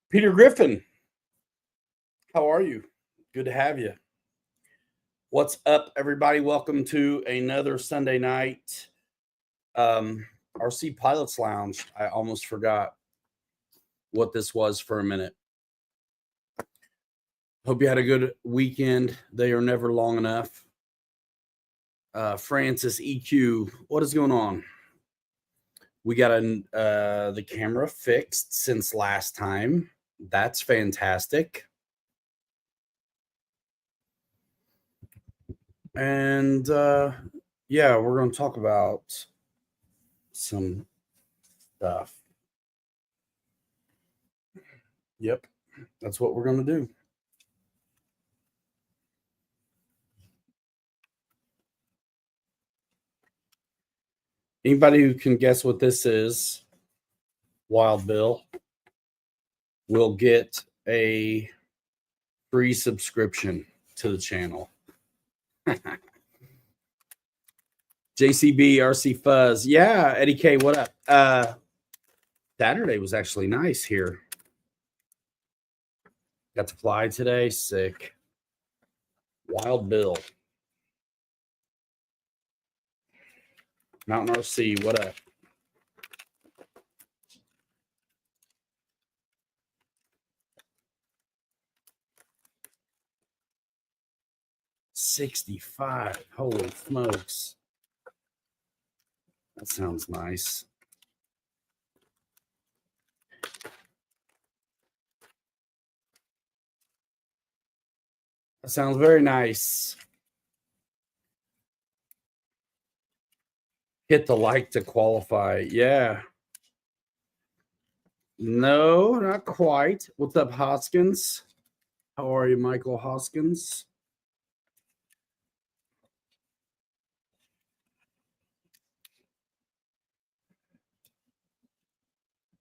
Peter Griffin, how are you? Good to have you. What's up, everybody? Welcome to another Sunday night RC Pilots Lounge. I almost forgot what this was for a minute. Hope you had a good weekend. They are never long enough. Francis EQ, what is going on? We got the camera fixed since last time. That's fantastic. And yeah, we're going to talk about some stuff. Yep, that's what we're going to do. Anybody who can guess what this is, Wild Bill, will get a free subscription to the channel. JCB, RC Fuzz. Yeah, Eddie K, what up? Saturday was actually nice here. Got to fly today. Sick. Wild Bill. Mountain RC, what up? $65. Holy smokes. That sounds nice. That sounds very nice. Hit the like to qualify. Yeah. No, not quite. What's up, Hoskins? How are you, Michael Hoskins?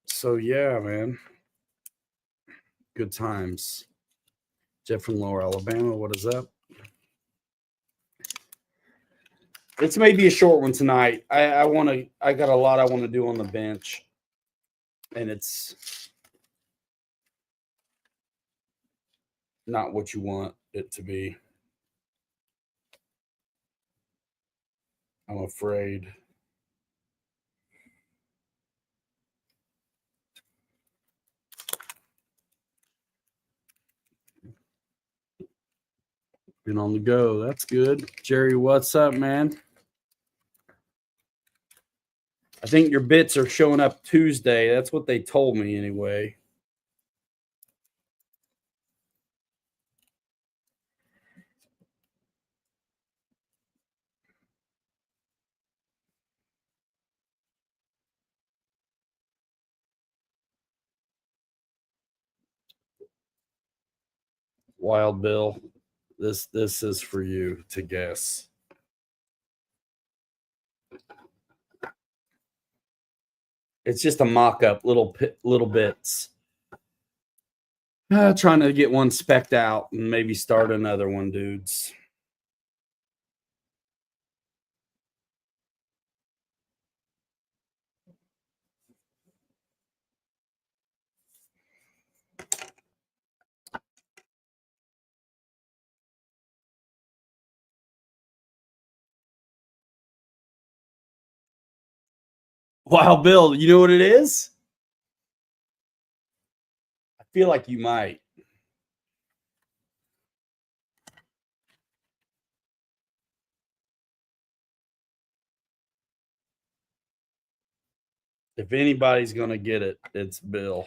So yeah, man. Good times. Jeff from Lower Alabama, what is up? It's maybe a short one tonight. I got a lot I want to do on the bench. And it's not what you want it to be. I'm afraid. Been on the go. That's good. Jerry, what's up, man? I think your bits are showing up Tuesday. That's what they told me anyway. Wild Bill, this is for you to guess. It's just a mock-up, little bits. Trying to get one specced out and maybe start another one, dudes. Wow, Bill, you know what it is? I feel like you might. If anybody's going to get it, it's Bill.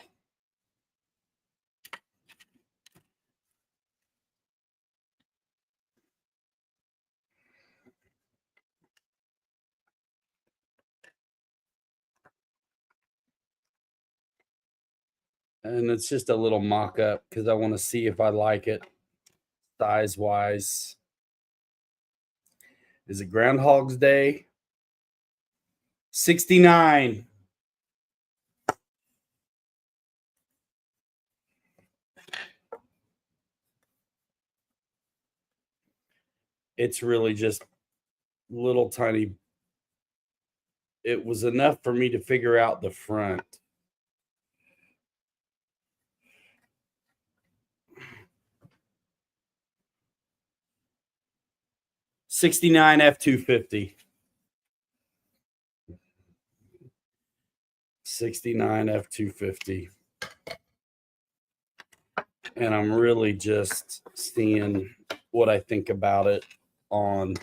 And it's just a little mock-up because I want to see if I like it size-wise. Is it Groundhog's Day? 69. It's really just little tiny. It was enough for me to figure out the front. 69 F250. 69 F250. And I'm really just seeing what I think about it on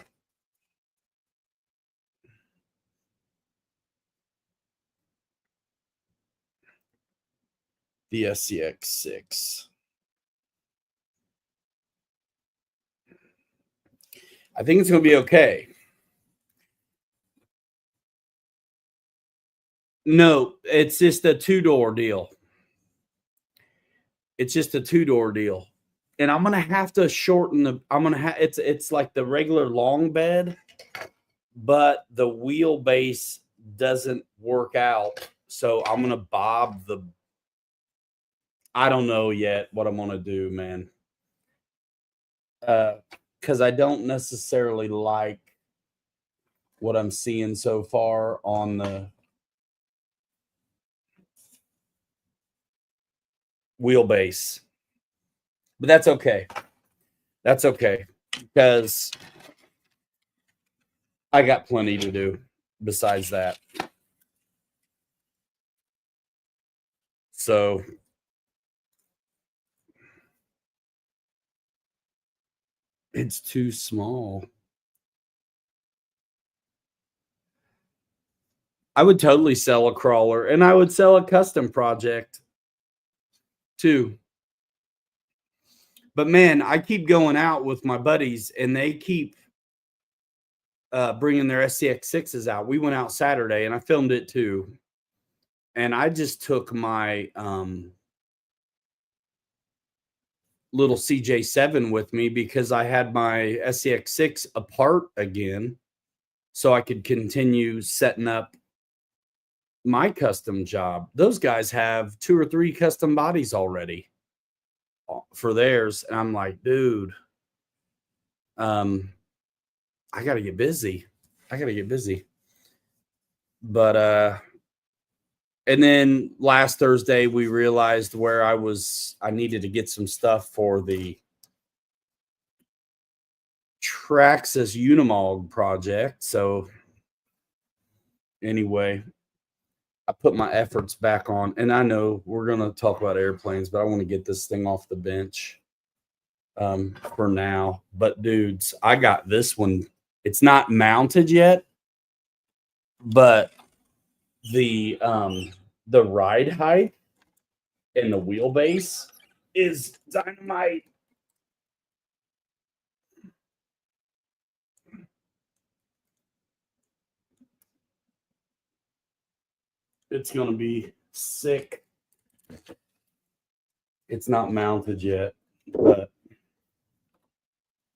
the SCX6. I think it's going to be okay. No, it's just a two-door deal. It's just a two-door deal. And I'm going to have to shorten the, I'm going to have, it's like the regular long bed, but the wheelbase doesn't work out. So I'm going to bob the, I don't know yet what I'm going to do, man. Because I don't necessarily like what I'm seeing so far on the wheelbase. But that's okay. That's okay. Because I got plenty to do besides that. So it's too small. I would totally sell a crawler, and I would sell a custom project too. But man, I keep going out with my buddies, and they keep bringing their SCX6s out. We went out Saturday, and I filmed it too. And I just took my little CJ7 with me because I had my SCX6 apart again, so I could continue setting up my custom job. Those guys have 2 or 3 custom bodies already for theirs, and I'm like, dude, I gotta get busy. But and then last Thursday we realized where I needed to get some stuff for the Traxxas Unimog project. So anyway, I put my efforts back on, and I know we're going to talk about airplanes, but I want to get this thing off the bench for now. But dudes, I got this one. It's not mounted yet, but the ride height and the wheelbase is dynamite. It's going to be sick. It's not mounted yet, but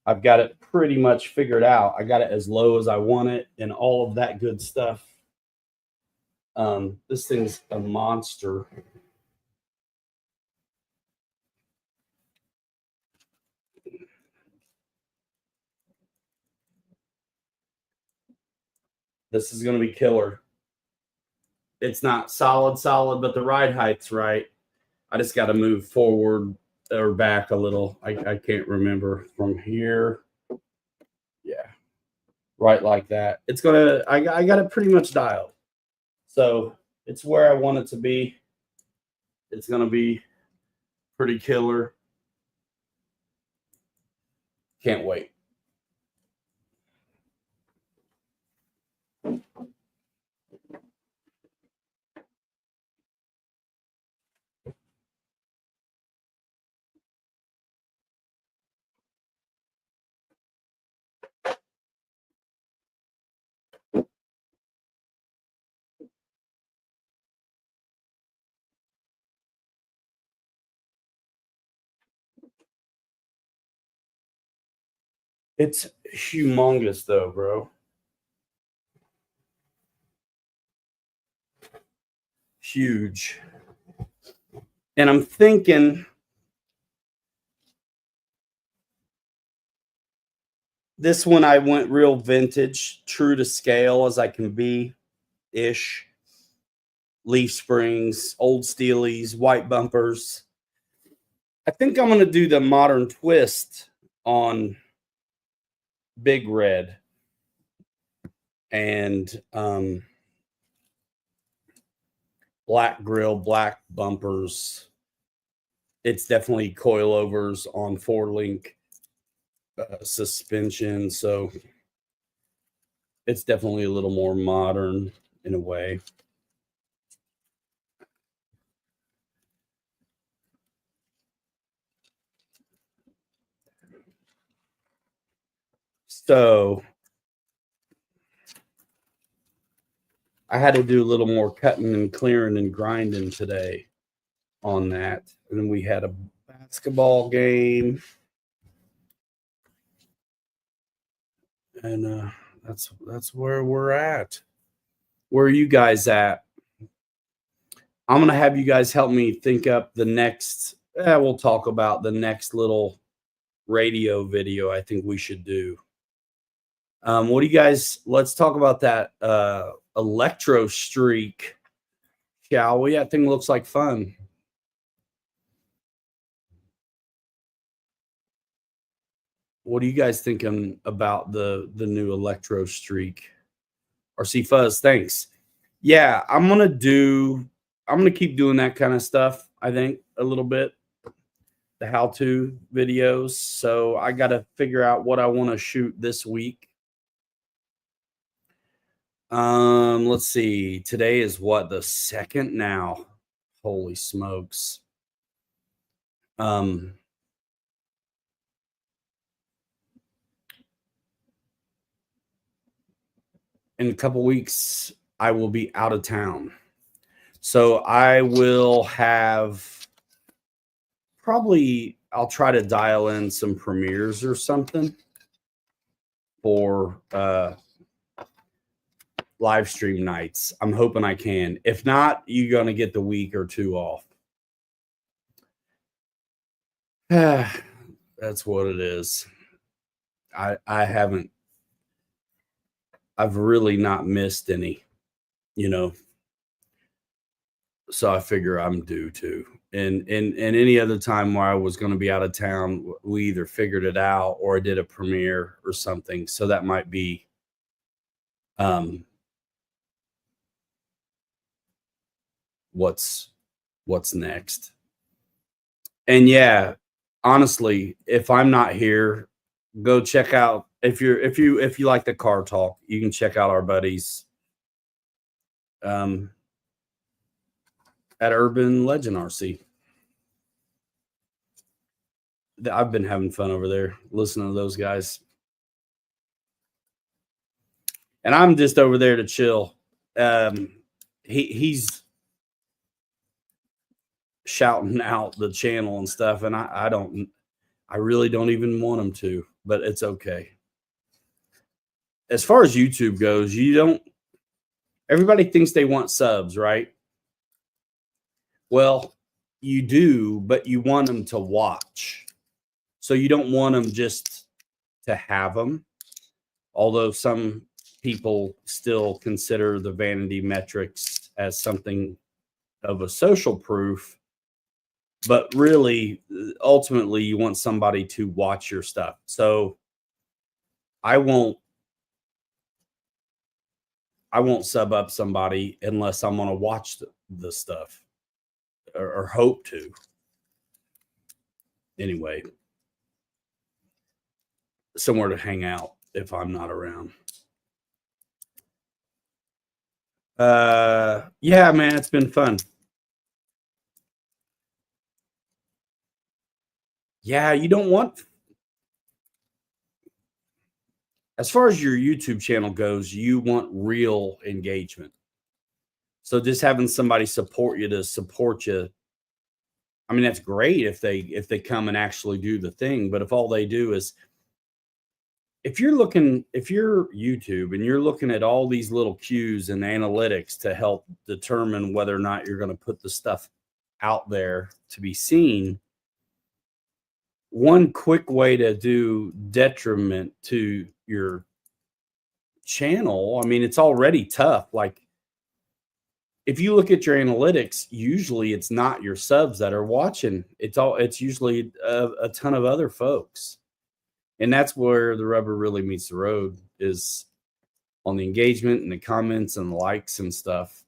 I've got it pretty much figured out. I got it as low as I want it and all of that good stuff. This thing's a monster. This is going to be killer. It's not solid, but the ride height's right. I just got to move forward or back a little. I can't remember from here. Yeah, right like that. It's gonna. I got it pretty much dialed, so it's where I want it to be. It's gonna be pretty killer. Can't wait. It's humongous though, bro. Huge. And I'm thinking this one I went real vintage, true to scale as I can be ish. Leaf springs, old steelies, white bumpers. I think I'm going to do the modern twist on big red, and black grill, black bumpers. It's definitely coilovers on 4-link suspension, so it's definitely a little more modern in a way. So I had to do a little more cutting and clearing and grinding today on that. And then we had a basketball game. And that's where we're at. Where are you guys at? I'm going to have you guys help me think up the next, we'll talk about the next little radio video I think we should do. What do you guys, let's talk about that electro streak, shall we? That thing looks like fun. What are you guys thinking about the new electro streak? RC Fuzz, thanks. Yeah, I'm gonna keep doing that kind of stuff, I think, a little bit. The how-to videos. So I gotta figure out what I want to shoot this week. Let's see. Today is what, the 2nd now. Holy smokes. In a couple weeks, I will be out of town. So I will have probably, I'll try to dial in some premieres or something for live stream nights. I'm hoping I can. If not, you're going to get the week or 2 off. That's what it is. I've really not missed any, so I figure I'm due to. And any other time where I was going to be out of town, we either figured it out or I did a premiere or something. So that might be what's next. And yeah, honestly, if I'm not here, go check out, if you like the car talk, you can check out our buddies at Urban Legend RC. I've been having fun over there listening to those guys. And I'm just over there to chill. He's shouting out the channel and stuff, and I really don't even want him to, but it's okay. As far as YouTube goes, everybody thinks they want subs, right? Well, you do, but you want them to watch. So you don't want them just to have them. Although some people still consider the vanity metrics as something of a social proof. But really, ultimately, you want somebody to watch your stuff. So I won't sub up somebody unless I'm going to watch the stuff or hope to. Anyway, somewhere to hang out if I'm not around. Yeah, man, it's been fun. Yeah, you don't want, as far as your YouTube channel goes, you want real engagement. So just having somebody support you to support you, I mean, that's great if they come and actually do the thing. But if all they do is, if you're YouTube and you're looking at all these little cues and analytics to help determine whether or not you're going to put the stuff out there to be seen, one quick way to do detriment to your channel, I mean, it's already tough. Like, if you look at your analytics, usually it's not your subs that are watching. It's usually a ton of other folks. And that's where the rubber really meets the road, is on the engagement and the comments and the likes and stuff.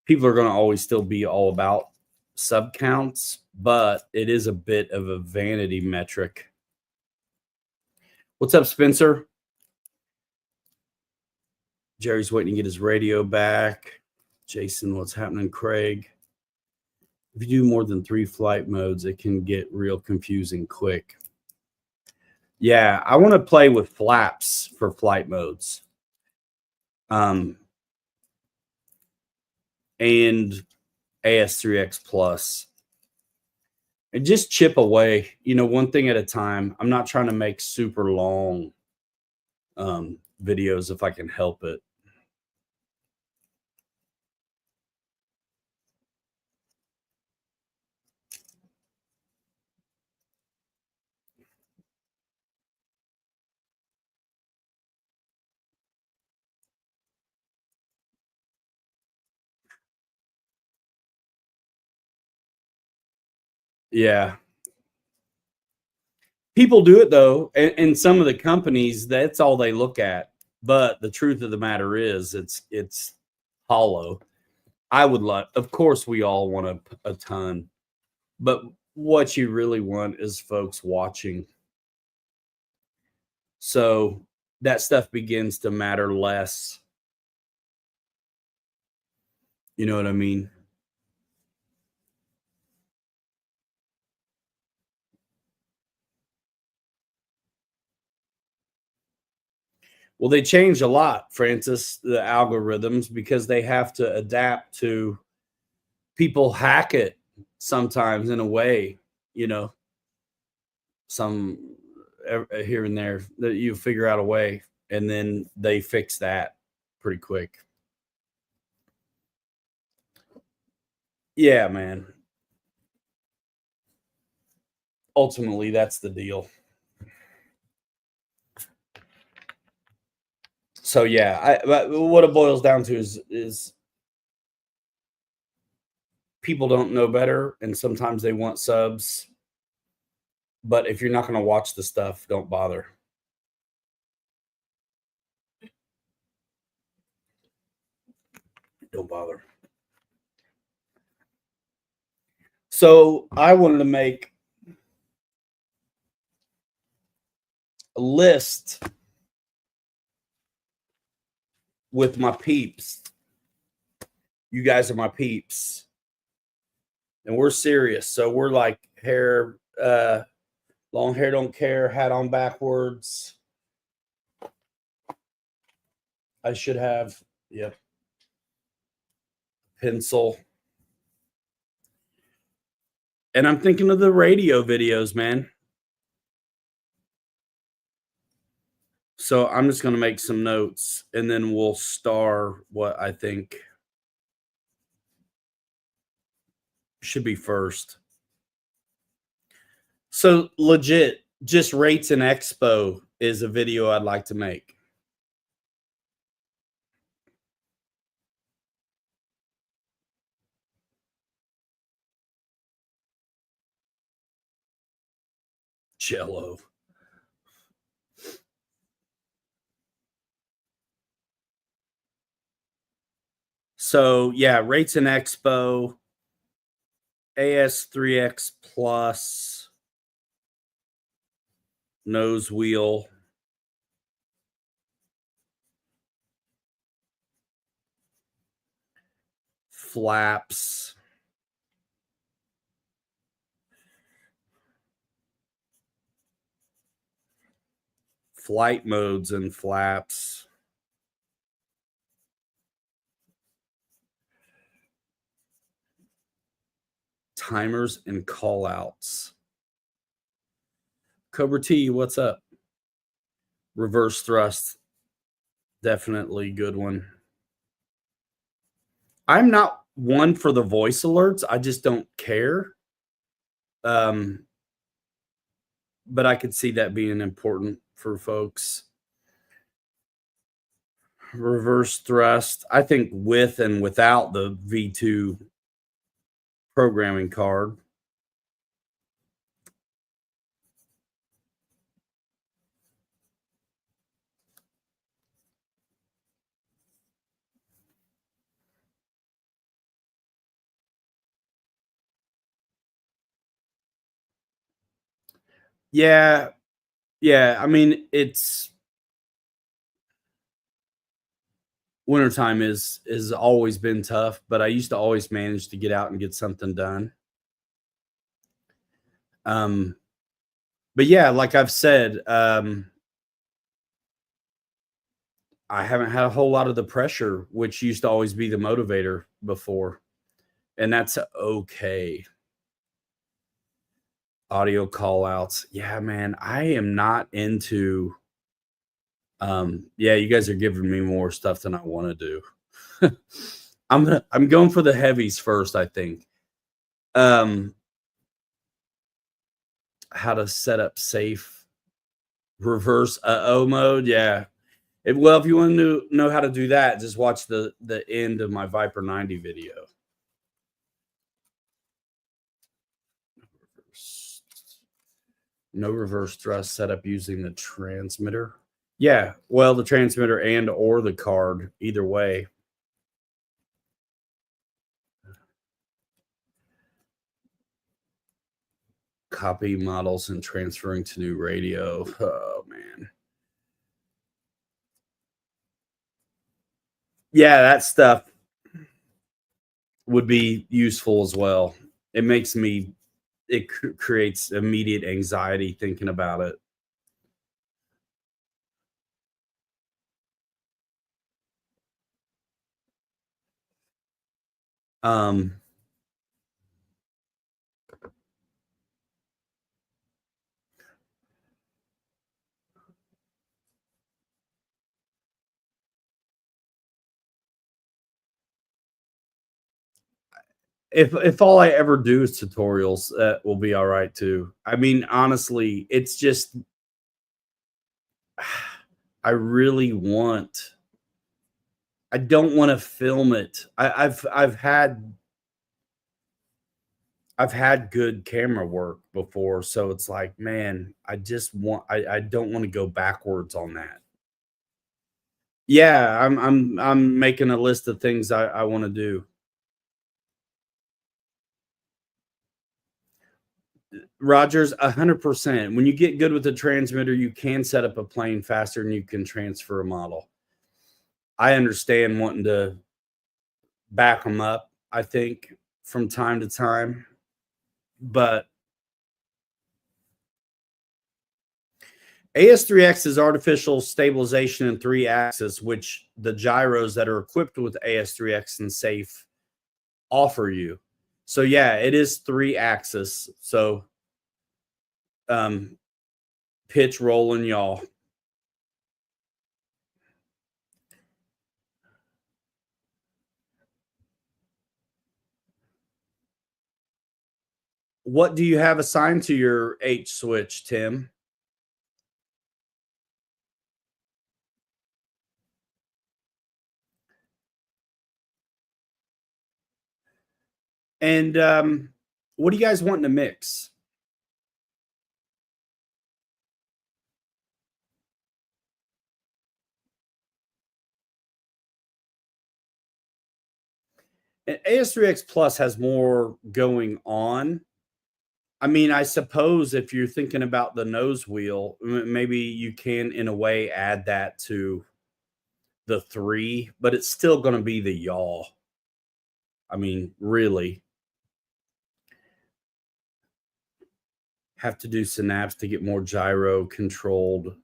People are going to always still be all about sub counts, but it is a bit of a vanity metric. What's up, Spencer? Jerry's waiting to get his radio back. Jason, what's happening? Craig, if you do more than 3 flight modes, it can get real confusing quick. Yeah, I want to play with flaps for flight modes. And AS3X Plus. And just chip away, one thing at a time. I'm not trying to make super long videos if I can help it. Yeah. People do it though, and some of the companies, that's all they look at. But the truth of the matter is, it's hollow. I would love, of course, we all want a ton, but what you really want is folks watching. So that stuff begins to matter less. You know what I mean? Well, they change a lot, Francis, the algorithms, because they have to adapt to people hack it sometimes in a way, some here and there that you figure out a way, and then they fix that pretty quick. Yeah, man. Ultimately, that's the deal. So yeah, what it boils down to is people don't know better, and sometimes they want subs. But if you're not going to watch the stuff, don't bother. Don't bother. So I wanted to make a list with my peeps. You guys are my peeps. And we're serious. So we're like hair, long hair don't care, hat on backwards. I should have, yep, pencil. And I'm thinking of the radio videos, man. So I'm just going to make some notes, and then we'll star what I think should be first. So legit, just rates and expo is a video I'd like to make. Jello. So yeah, rates and expo, AS3X Plus, nose wheel, flaps, flight modes and flaps, timers and call outs. Cobra T, what's up? Reverse thrust, definitely good one. I'm not one for the voice alerts. I just don't care. But I could see that being important for folks. Reverse thrust, I think with and without the V2 programming card. Yeah, yeah. I mean, it's wintertime is always been tough, but I used to always manage to get out and get something done. Um, but yeah, like I've said, I haven't had a whole lot of the pressure, which used to always be the motivator before, and that's okay. Audio call outs. Yeah, man, I am not into yeah, you guys are giving me more stuff than I want to do. I'm going for the heavies first, I think. Um, how to set up safe reverse O mode. Yeah. Well, if you want to know how to do that, just watch the end of my Viper 90 video. No reverse thrust setup using the transmitter. Yeah, well, the transmitter and or the card, either way. Copy models and transferring to new radio. Oh man. Yeah, that stuff would be useful as well. It makes me it creates immediate anxiety thinking about it. Um, if all I ever do is tutorials, that will be all right too. I mean, honestly, it's just I really want. I don't want to film it. I've had good camera work before, so it's like, man, I don't want to go backwards on that. Yeah, I'm making a list of things I want to do. Rogers, 100%. When you get good with the transmitter, you can set up a plane faster than you can transfer a model. I understand wanting to back them up, I think, from time to time, but AS3X is artificial stabilization in 3 axis, which the gyros that are equipped with AS3X and safe offer you. So yeah, it is 3 axis. So um, pitch, roll, and yaw. What do you have assigned to your H switch, Tim? And what do you guys want in a mix? And AS3X Plus has more going on. I mean, I suppose if you're thinking about the nose wheel, maybe you can, in a way, add that to the 3, but it's still going to be the yaw. I mean, really have to do synapse to get more gyro controlled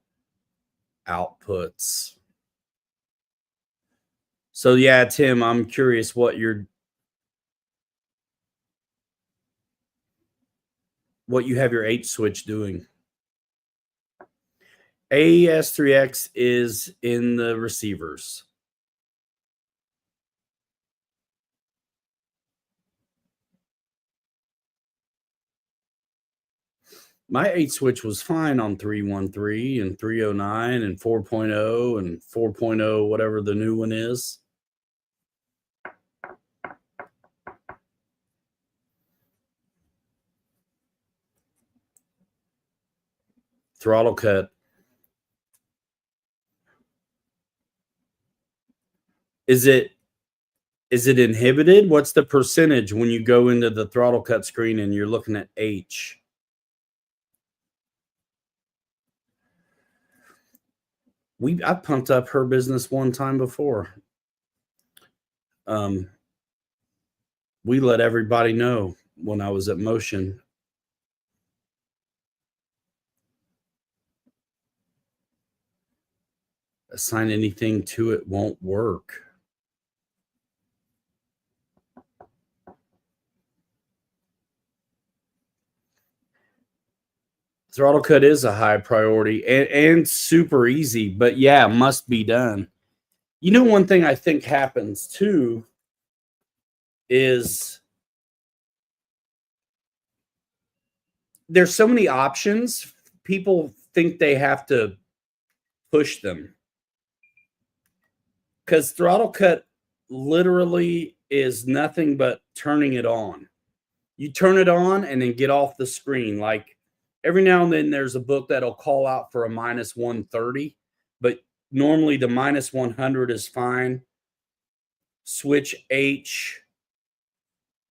outputs. So yeah, Tim, I'm curious what you have your H switch doing. AES3X is in the receivers. My 8 switch was fine on 313 and 309 and 4.0 and 4.0, whatever the new one is. Throttle cut. Is it inhibited? What's the percentage when you go into the throttle cut screen and you're looking at H? I pumped up her business one time before. We let everybody know when I was at Motion. Assign anything to it won't work. Throttle cut is a high priority and super easy, but yeah, must be done. You know, one thing I think happens too is there's so many options. People think they have to push them because throttle cut literally is nothing but turning it on. You turn it on and then get off the screen. Like every now and then there's a book that'll call out for a minus 130, but normally the minus 100 is fine. Switch H.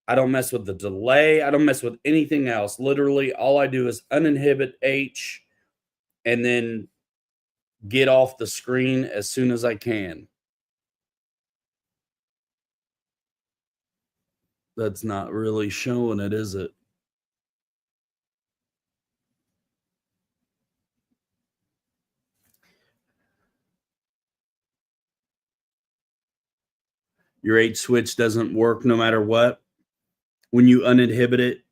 I don't mess with the delay. I don't mess with anything else. Literally, all I do is uninhibit H and then get off the screen as soon as I can. That's not really showing it, is it? Your H switch doesn't work no matter what. When you uninhibit it,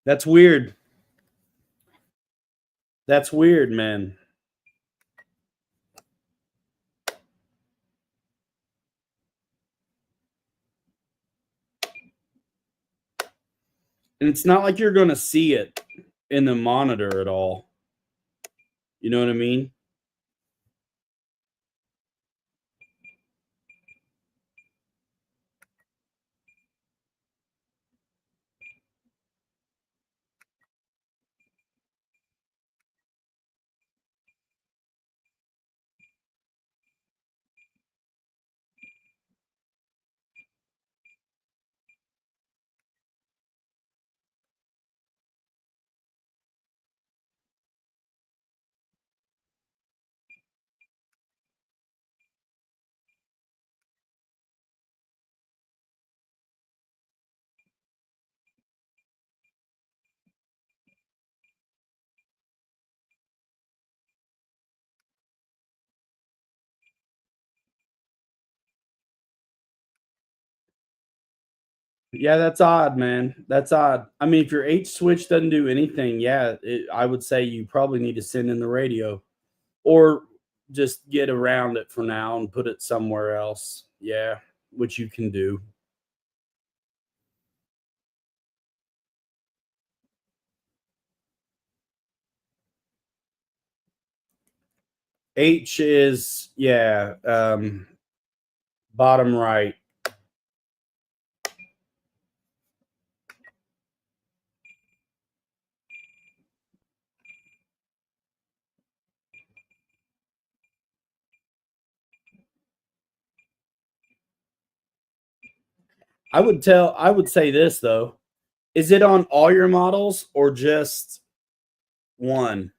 that's weird. That's weird, man. And it's not like you're going to see it in the monitor at all. You know what I mean? Yeah, that's odd, man. That's odd. I mean, if your H switch doesn't do anything, yeah, I would say you probably need to send in the radio or just get around it for now and put it somewhere else. Yeah, which you can do. H is, yeah, bottom right. I would say this though. Is it on all your models or just one?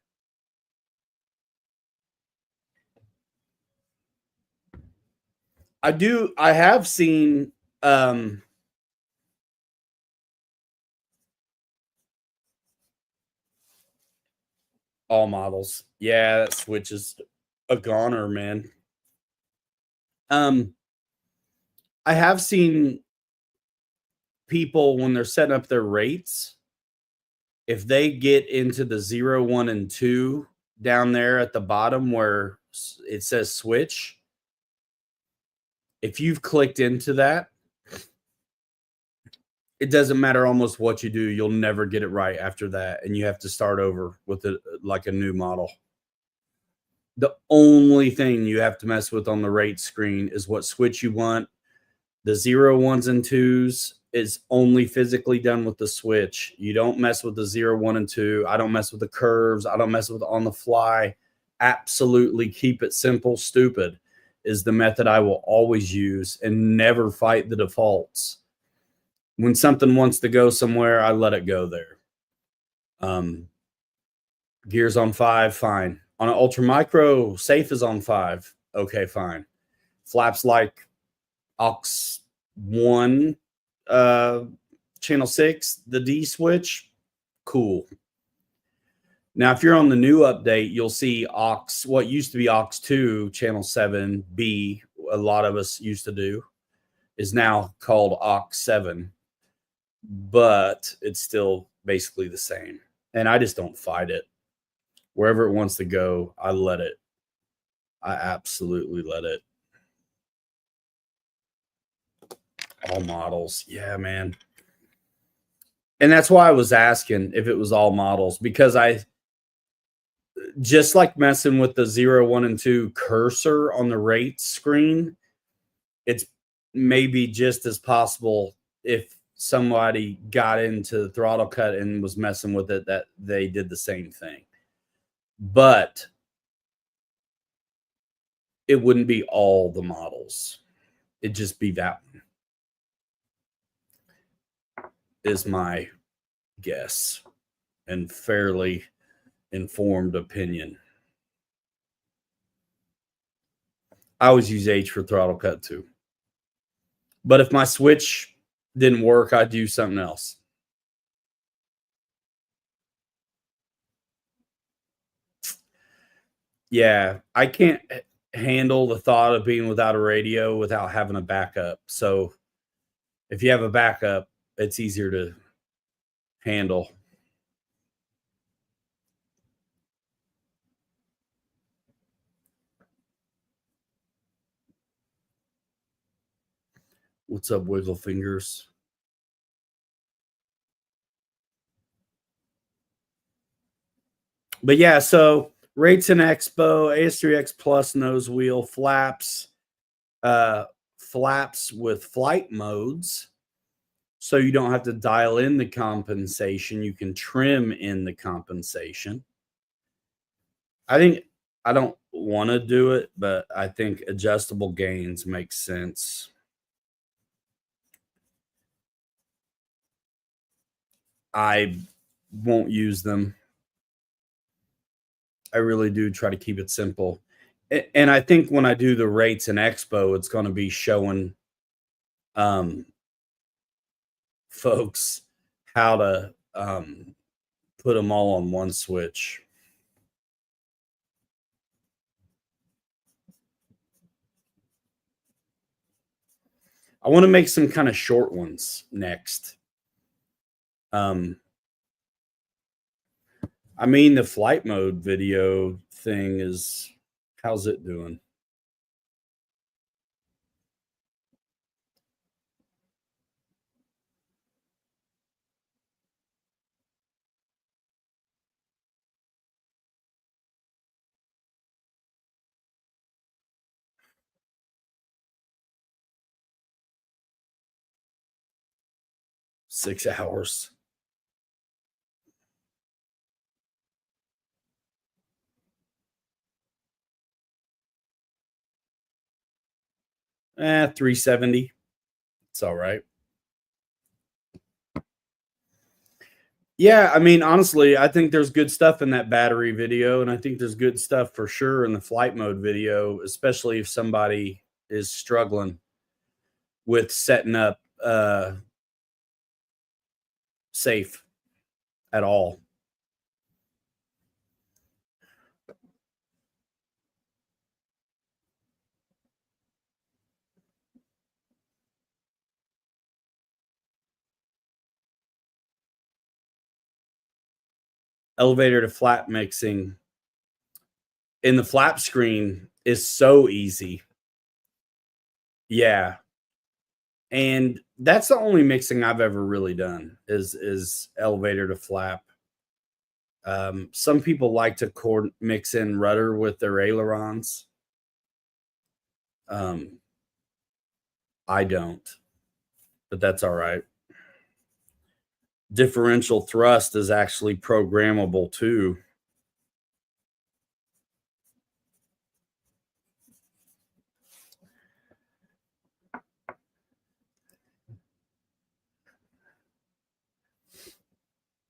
I have seen all models. Yeah, that switch is a goner, man. I have seen people when they're setting up their rates, if they get into the 0, 1, and 2 down there at the bottom where it says switch, if you've clicked into that, it doesn't matter almost what you do, you'll never get it right after that, and you have to start over with it like a new model. The only thing you have to mess with on the rate screen is what switch you want, the 0, 1s, and 2s, is only physically done with the switch. You don't mess with the 0, 1, and 2. I don't mess with the curves. I don't mess with on the fly. Absolutely keep it simple. Stupid is the method I will always use, and never fight the defaults. When something wants to go somewhere, I let it go there. Gears on 5, fine. On an ultra micro, safe is on 5. Okay, fine. Flaps like aux 1, channel 6, the D switch, cool. Now, if you're on the new update, you'll see aux, what used to be aux 2, channel 7B, a lot of us used to do, is now called aux 7, but it's still basically the same. And I just don't fight it. Wherever it wants to go, I let it. I absolutely let it. All models. Yeah, man. And that's why I was asking if it was all models, because I just like messing with the 0, 1, and 2 cursor on the rate screen. It's maybe just as possible if somebody got into throttle cut and was messing with it that they did the same thing. But it wouldn't be all the models. It'd just be that one, is my guess and fairly informed opinion. I always use H for throttle cut too. But if my switch didn't work, I'd do something else. Yeah, I can't handle the thought of being without a radio without having a backup. So if you have a backup, it's easier to handle. What's up, Wiggle Fingers? But yeah, so rates in Expo, AS3X Plus nose wheel, flaps, flaps with flight modes. So you don't have to dial in the compensation. You can trim in the compensation. I don't want to do it, but I think adjustable gains makes sense. I won't use them. I really do try to keep it simple. And I think when I do the rates in Expo, it's going to be showing folks how to put them all on one switch. I want to make some kind of short ones next. I mean, the flight mode video thing is, how's it doing? Six hours. Eh, 370. It's all right. Yeah, I mean, honestly, I think there's good stuff in that battery video, and I think there's good stuff for sure in the flight mode video, especially if somebody is struggling with setting up safe at all. Elevator to flap mixing in the flap screen is so easy. Yeah. And that's the only mixing I've ever really done is elevator to flap. Some people like to mix in rudder with their ailerons. I don't, but that's all right. differential thrust is actually programmable too.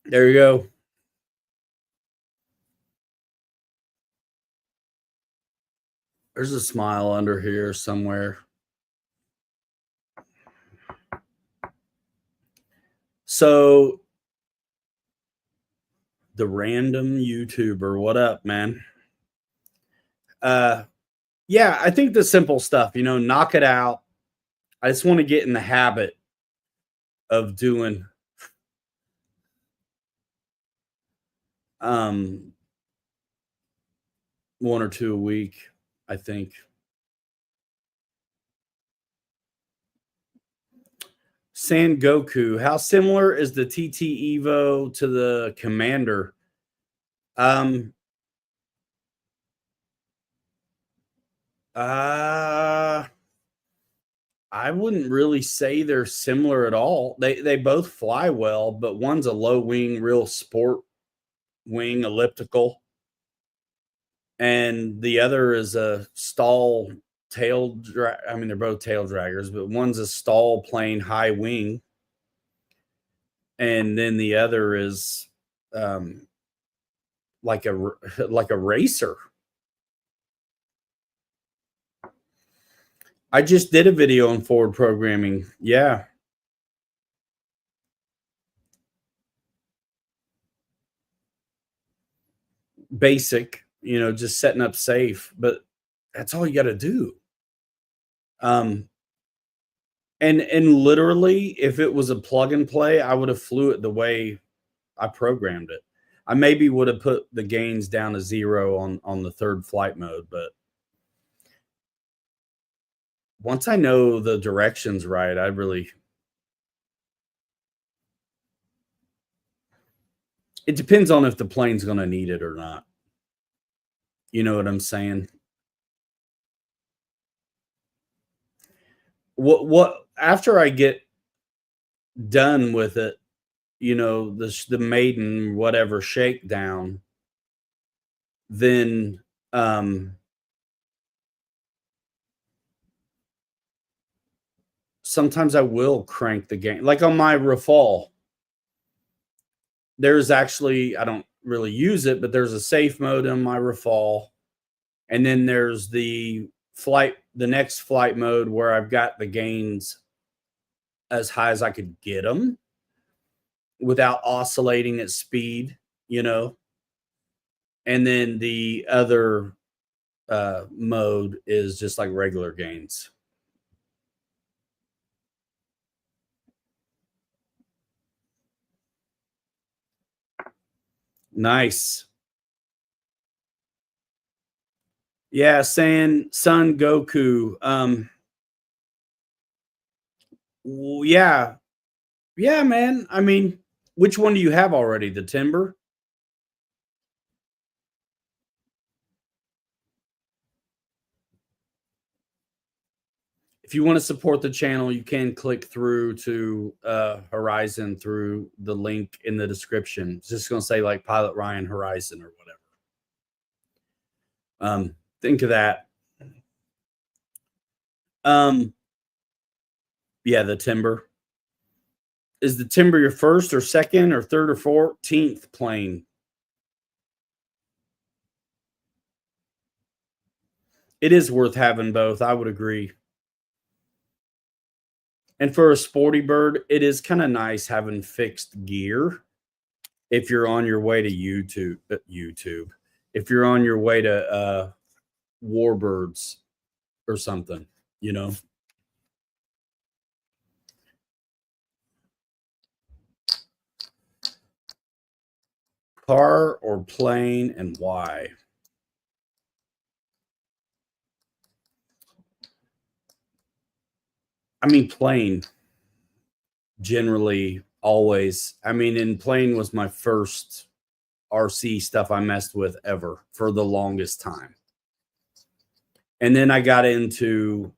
There you go. There's a smile under here somewhere. So the random YouTuber, what up, man? Yeah, I think the simple stuff, knock it out. I just want to get in the habit of doing one or two a week, I think. Sangoku, how similar is the TT Evo to the Commander? I wouldn't really say they're similar at all. They both fly well, but one's a low wing, real sport wing, elliptical, and the other is a stall tail drag. I mean, they're both tail draggers, but one's a stall plane high wing, and then the other is like a racer. I just did a video on forward programming. Yeah. Basic, just setting up safe, but that's all you got to do. And literally, if it was a plug and play, I would have flew it the way I programmed it. I maybe would have put the gains down to 0 on the third flight mode, but once I know the directions right, it depends on if the plane's going to need it or not. You know what I'm saying? What after I get done with it, the maiden whatever shakedown, then sometimes I will crank the gain. Like on my Rafale, there's actually, I don't really use it, but there's a safe mode in my Rafale, and then there's the next flight mode where I've got the gains as high as I could get them without oscillating at speed, and then the other mode is just like regular gains. Nice. Yeah, saying Son Goku. Yeah. Yeah, man. I mean, which one do you have already? The Timber? If you want to support the channel, you can click through to Horizon through the link in the description. It's just going to say like Pilot Ryan Horizon or whatever. Think of that. Yeah, the Timber. Is the Timber your first or second or third or 14th plane? It is worth having both. I would agree. And for a sporty bird, it is kind of nice having fixed gear if you're on your way to YouTube. If you're on your way to Warbirds or something, Car or plane, and why? I mean, plane. Generally, always. I mean, and plane was my first RC stuff I messed with ever for the longest time. And then I got into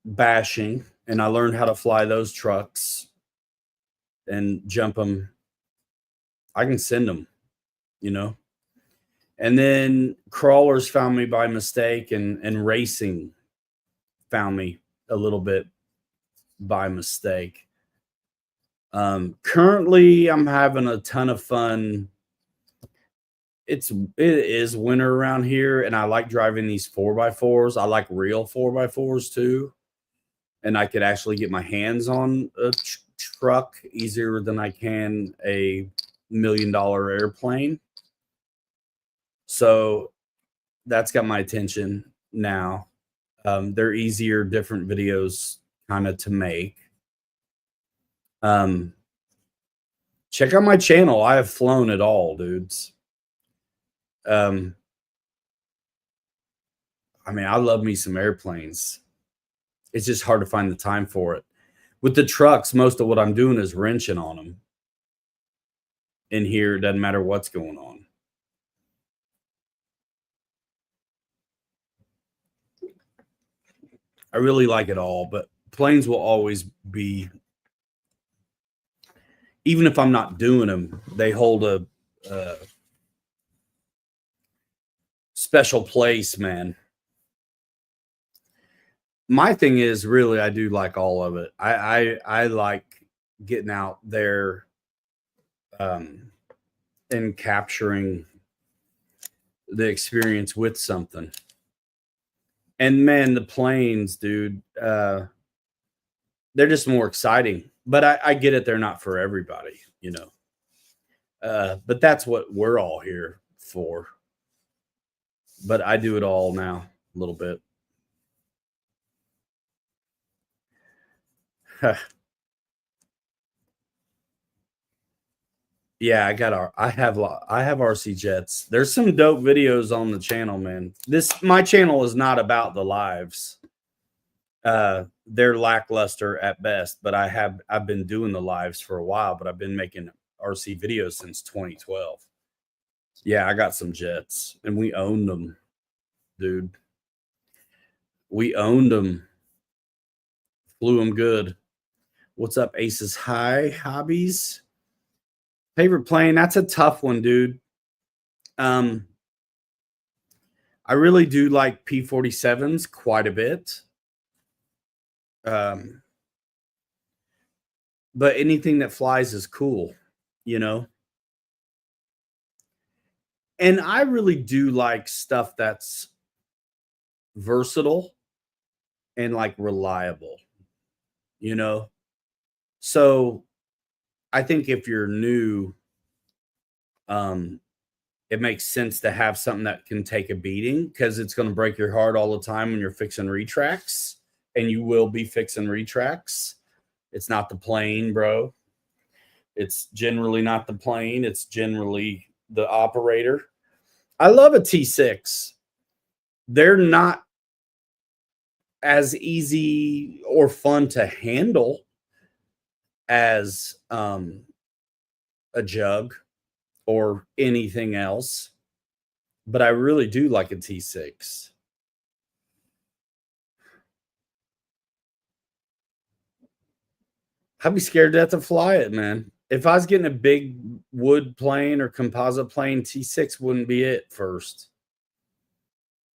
bashing and I learned how to fly those trucks and jump them. I can send them, you know. And then crawlers found me by mistake, and racing found me a little bit by mistake. Currently, I'm having a ton of fun. It is winter around here, and I like driving these 4x4s. I like real 4x4s too, and I could actually get my hands on a truck easier than I can a $1 million airplane. So that's got my attention now. They're easier, different videos kind of to make. Check out my channel. I have flown it all, dudes. I mean, I love me some airplanes. It's just hard to find the time for it. With the trucks, most of what I'm doing is wrenching on them. In here, it doesn't matter what's going on. I really like it all, but planes will always be, even if I'm not doing them, they hold a special place, man. My thing is, really, I do like all of it. I like getting out there and capturing the experience with something. And man, the planes, dude, they're just more exciting. But I get it, they're not for everybody, you know. But that's what we're all here for. But I do it all now, a little bit. Yeah, I have RC jets. There's some dope videos on the channel, man. My channel is not about the lives. They're lackluster at best, but I've been doing the lives for a while, but I've been making RC videos since 2012. Yeah, I got some jets, and we owned them, dude. We owned them. Flew them good. What's up, Aces High Hobbies? Favorite plane? That's a tough one, dude. I really do like P-47s quite a bit. But anything that flies is cool, you know? And I really do like stuff that's versatile and like reliable, you know? So I think if you're new, it makes sense to have something that can take a beating, because it's going to break your heart all the time when you're fixing retracts, and you will be fixing retracts. It's not the plane, bro. It's generally not the plane. It's generally the operator. I love a T6. They're not as easy or fun to handle as a Jug or anything else, but I really do like a T6. I'd be scared to death to fly it, man. If I was getting a big wood plane or composite plane, T6 wouldn't be it first.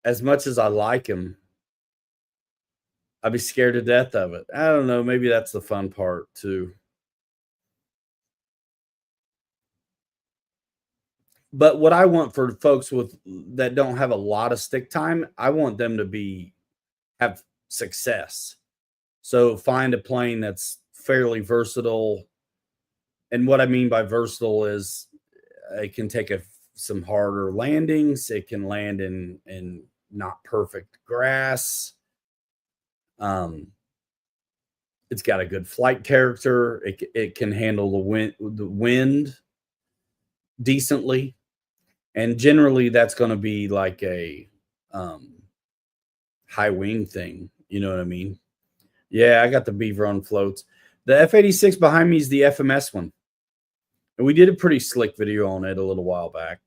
As much as I like him, I'd be scared to death of it. I don't know. Maybe that's the fun part too. But what I want for folks that don't have a lot of stick time, I want them to have success. So find a plane that's fairly versatile. And what I mean by versatile is it can take some harder landings. It can land in not perfect grass. It's got a good flight character. It can handle the wind decently. And generally that's going to be like a high wing thing. You know what I mean? Yeah, I got the Beaver on floats. The F86 behind me is the FMS one. And we did a pretty slick video on it a little while back.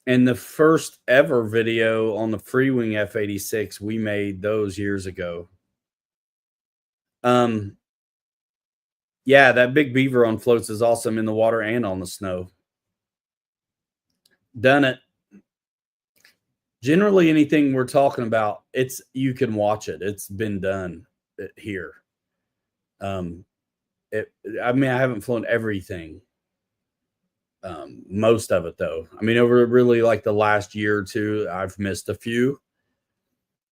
And the first ever video on the Freewing F86, we made those years ago. Yeah, that big beaver on floats is awesome in the water and on the snow. Done it. Generally, anything we're talking about, you can watch it. It's been done here. I mean, I haven't flown everything. Most of it, though. I mean, over really like the last year or two, I've missed a few.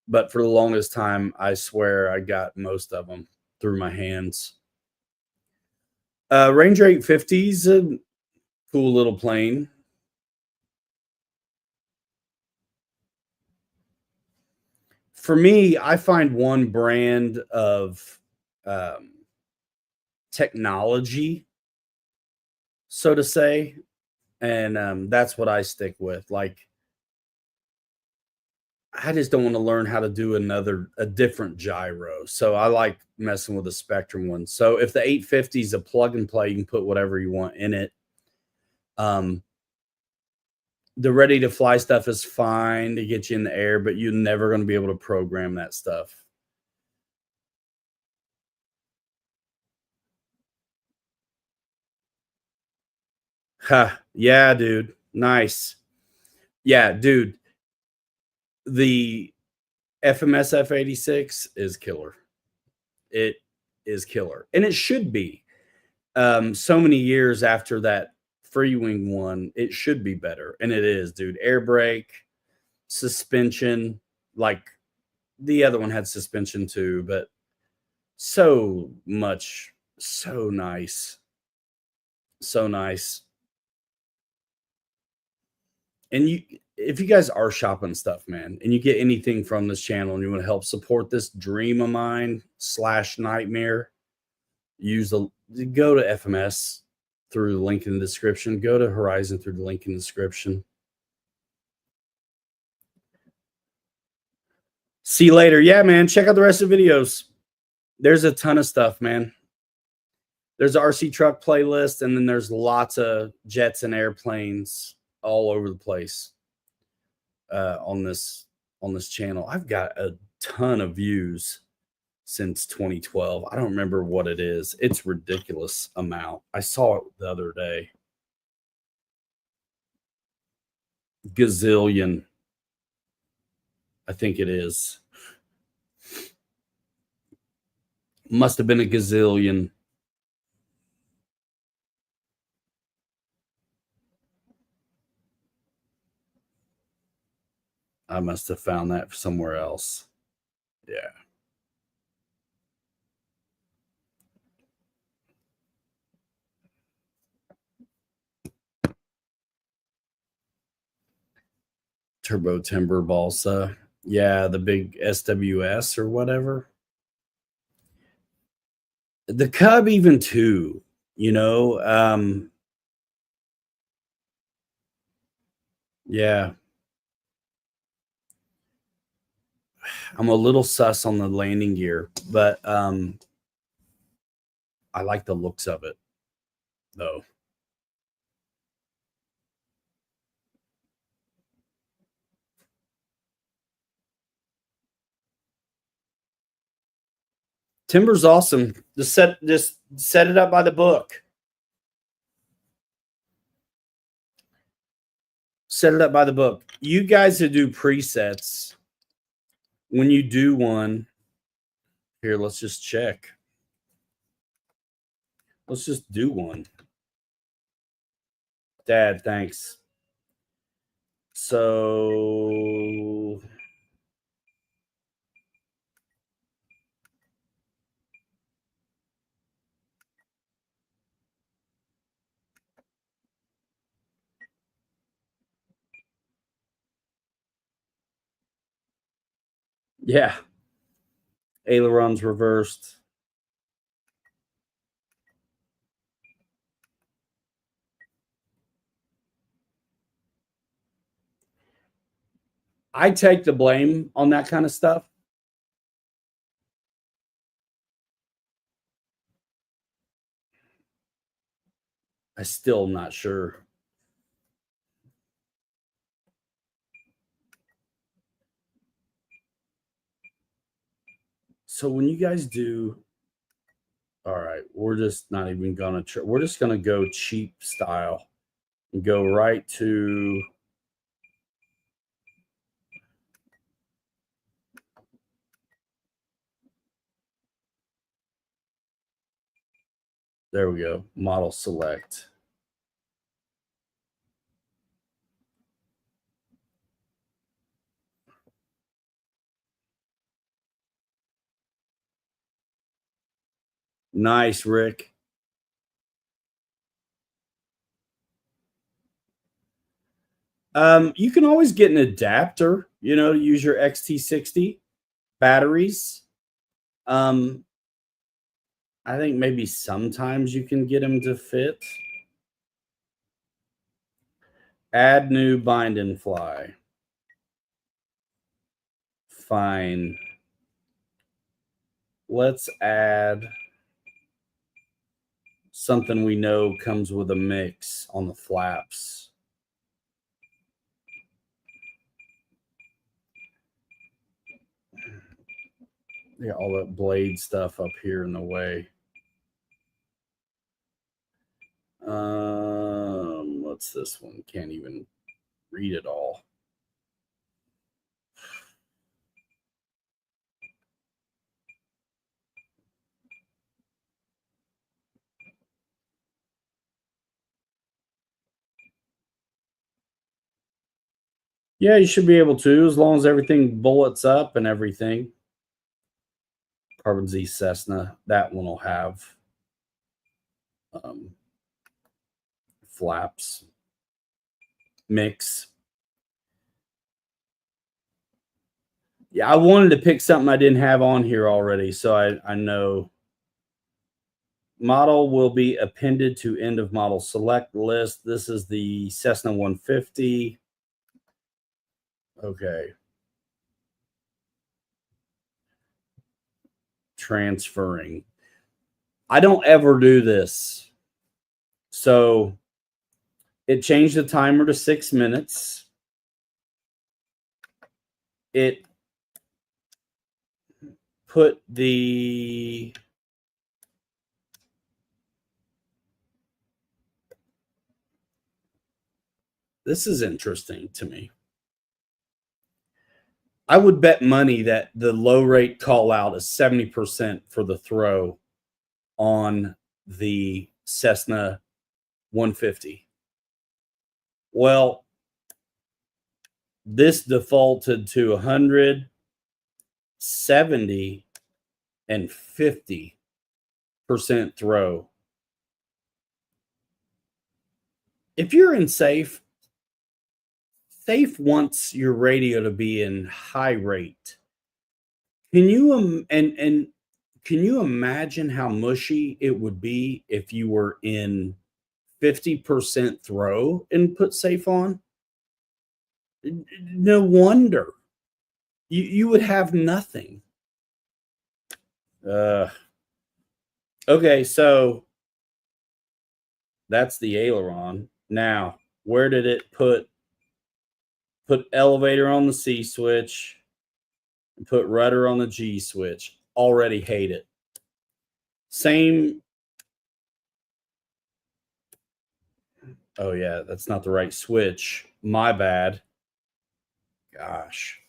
But for the longest time, I swear I got most of them through my hands. Ranger 850's a cool little plane. For me, I find one brand of technology, so to say, and that's what I stick with. Like, I just don't want to learn how to do a different gyro. So I like messing with the Spectrum one. So if the 850 is a plug and play, you can put whatever you want in it. The ready to fly stuff is fine to get you in the air, but you're never going to be able to program that stuff. Ha, yeah, dude. Nice. Yeah, dude. The FMS F86 is killer. It is killer. And it should be. So many years after that Freewing one, it should be better. And it is, dude. Air brake, suspension, like the other one had suspension too, but so much, so nice. So nice. And if you guys are shopping stuff, man, and you get anything from this channel and you want to help support this dream of mine / nightmare, go to FMS through the link in the description. Go to Horizon through the link in the description. See you later. Yeah, man. Check out the rest of the videos. There's a ton of stuff, man. There's an RC truck playlist, and then there's lots of jets and airplanes all over the place on this channel. I've got a ton of views since 2012. I don't remember what it is. It's ridiculous amount. I saw it the other day. Gazillion. I think it is. Must have been a gazillion. I must have found that somewhere else. Yeah. Turbo Timber Balsa. Yeah, the big SWS or whatever. The Cub even too, you know. Yeah. I'm a little sus on the landing gear, but I like the looks of it though. Timber's awesome. Just set it up by the book. Set it up by the book. You guys that do presets, when you do one, here, let's just check. Let's just do one. Dad, thanks. So yeah. Ailerons reversed. I take the blame on that kind of stuff. I still not sure. So when you guys do, all right, we're just not even gonna we're just gonna go cheap style and go right to there we go, model select. Nice, Rick. You can always get an adapter, you know, to use your XT60 batteries. I think maybe sometimes you can get them to fit. Add new bind and fly. Fine. Let's add something we know comes with a mix on the flaps. Yeah, all that blade stuff up here in the way. What's this one? Can't even read it all. Yeah, you should be able to, as long as everything bullets up and everything. Carbon Z Cessna, that one will have flaps mix. Yeah, I wanted to pick something I didn't have on here already, so I know. Model will be appended to end of model select list. This is the Cessna 150. Okay. Transferring. I don't ever do this. So it changed the timer to 6 minutes. It put the this is interesting to me. I would bet money that the low rate call out is 70% for the throw on the Cessna 150. Well, this defaulted to 100, 70, and 50% throw. If you're in safe wants your radio to be in high rate. Can you and can you imagine how mushy it would be if you were in 50% throw and put safe on? No wonder. You would have nothing. Okay, so that's the aileron. Now, where did it put elevator on the C switch and put rudder on the G switch? Already hate it. Same. Oh yeah, that's not the right switch. My bad. Gosh.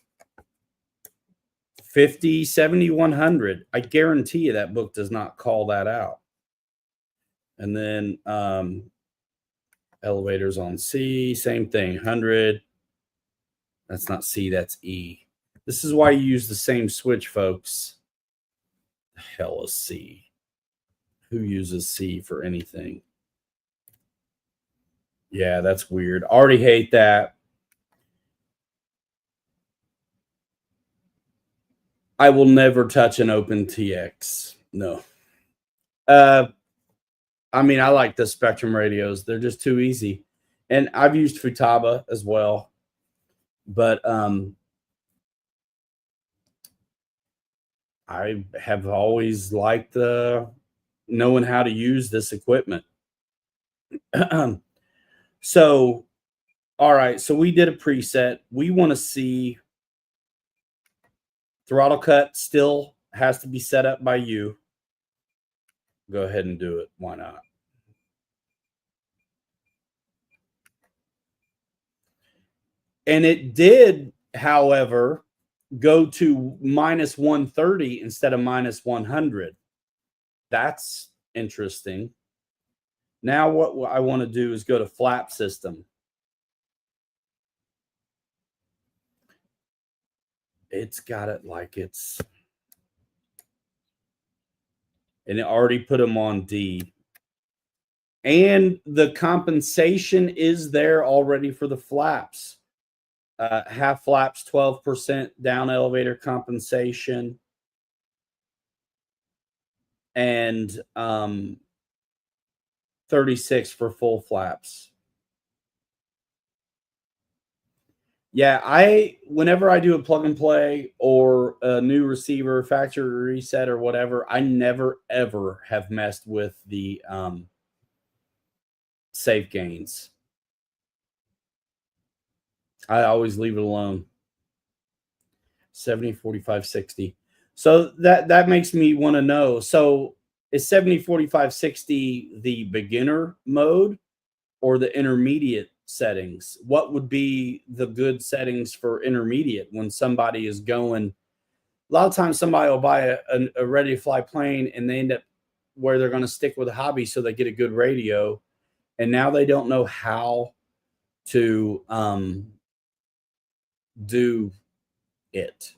50, 70, 100. I guarantee you that book does not call that out. And then elevators on C, same thing, 100. That's not C, that's E. This is why you use the same switch, folks. The hell is C? Who uses C for anything? Yeah, that's weird. Already hate that. I will never touch an open TX. No. I mean, I like the Spectrum radios. They're just too easy. And I've used Futaba as well. But I have always liked knowing how to use this equipment. So, all right. So we did a preset. We want to see throttle cut still has to be set up by you. Go ahead and do it. Why not? And it did, however, go to minus 130 instead of minus 100. That's interesting. Now what I want to do is go to flap system. It's got it like it's, and it already put them on D. And the compensation is there already for the flaps. Half flaps, 12% down elevator compensation. And 36 for full flaps. Yeah, whenever I do a plug and play or a new receiver, factory reset or whatever, I never ever have messed with the safe gains. I always leave it alone. 70, 45, 60. So that makes me want to know. So is 70, 45, 60 the beginner mode or the intermediate settings? What would be the good settings for intermediate when somebody is going? A lot of times somebody will buy a ready to fly plane and they end up where they're going to stick with a hobby so they get a good radio. And now they don't know how to do it.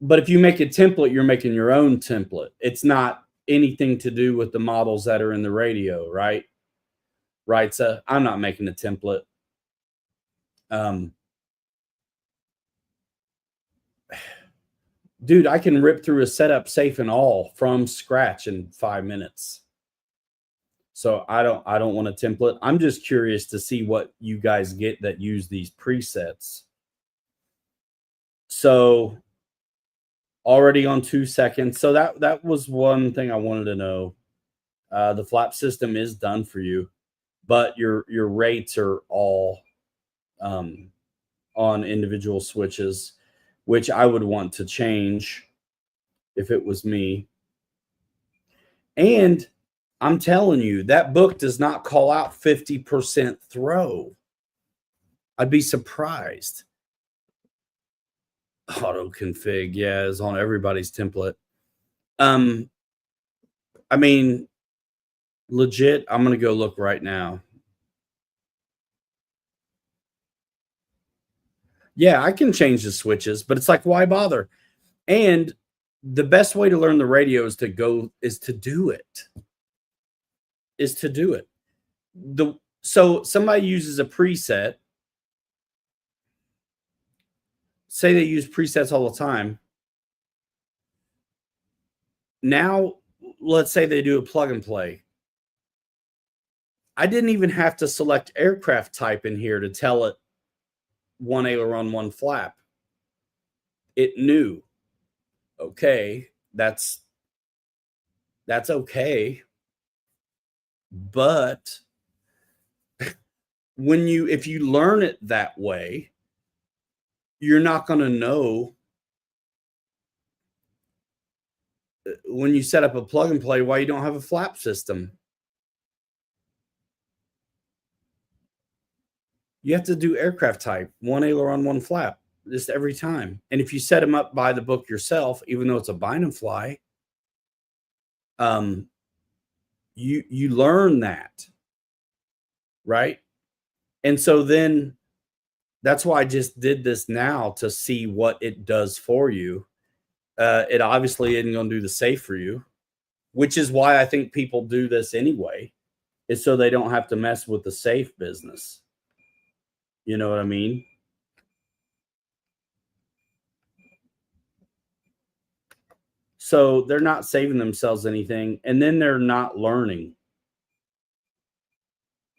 But if you make a template, you're making your own template. It's not anything to do with the models that are in the radio, right? Right. So I'm not making a template. Dude, I can rip through a setup safe and all from scratch in 5 minutes. So I don't want a template. I'm just curious to see what you guys get that use these presets. So already on 2 seconds. So that was one thing I wanted to know. The flap system is done for you, but your rates are all on individual switches, which I would want to change if it was me. And I'm telling you, that book does not call out 50% throw. I'd be surprised. Auto config, yeah, is on everybody's template. I mean, legit, I'm gonna go look right now. Yeah, I can change the switches, but it's like, why bother? And the best way to learn the radio is to do it. So somebody uses a preset. Say they use presets all the time. Now, let's say they do a plug and play. I didn't even have to select aircraft type in here to tell it one aileron, one flap. It knew. Okay, that's okay. But if you learn it that way, you're not going to know when you set up a plug and play why you don't have a flap system. You have to do aircraft type, one aileron, one flap, just every time. And if you set them up by the book yourself, even though it's a bind and fly, you learn that, right? And so then that's why I just did this now to see what it does for you. It obviously isn't going to do the safe for you, which is why I think people do this anyway, is so they don't have to mess with the safe business. You know what I mean? So they're not saving themselves anything, and then they're not learning.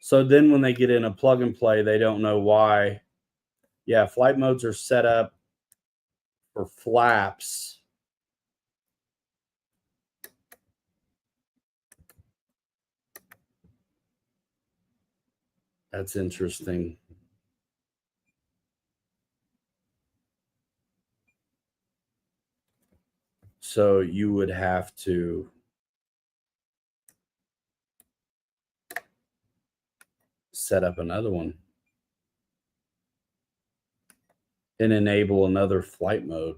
So then when they get in a plug and play, they don't know why. Yeah, flight modes are set up for flaps. That's interesting. So you would have to set up another one and enable another flight mode.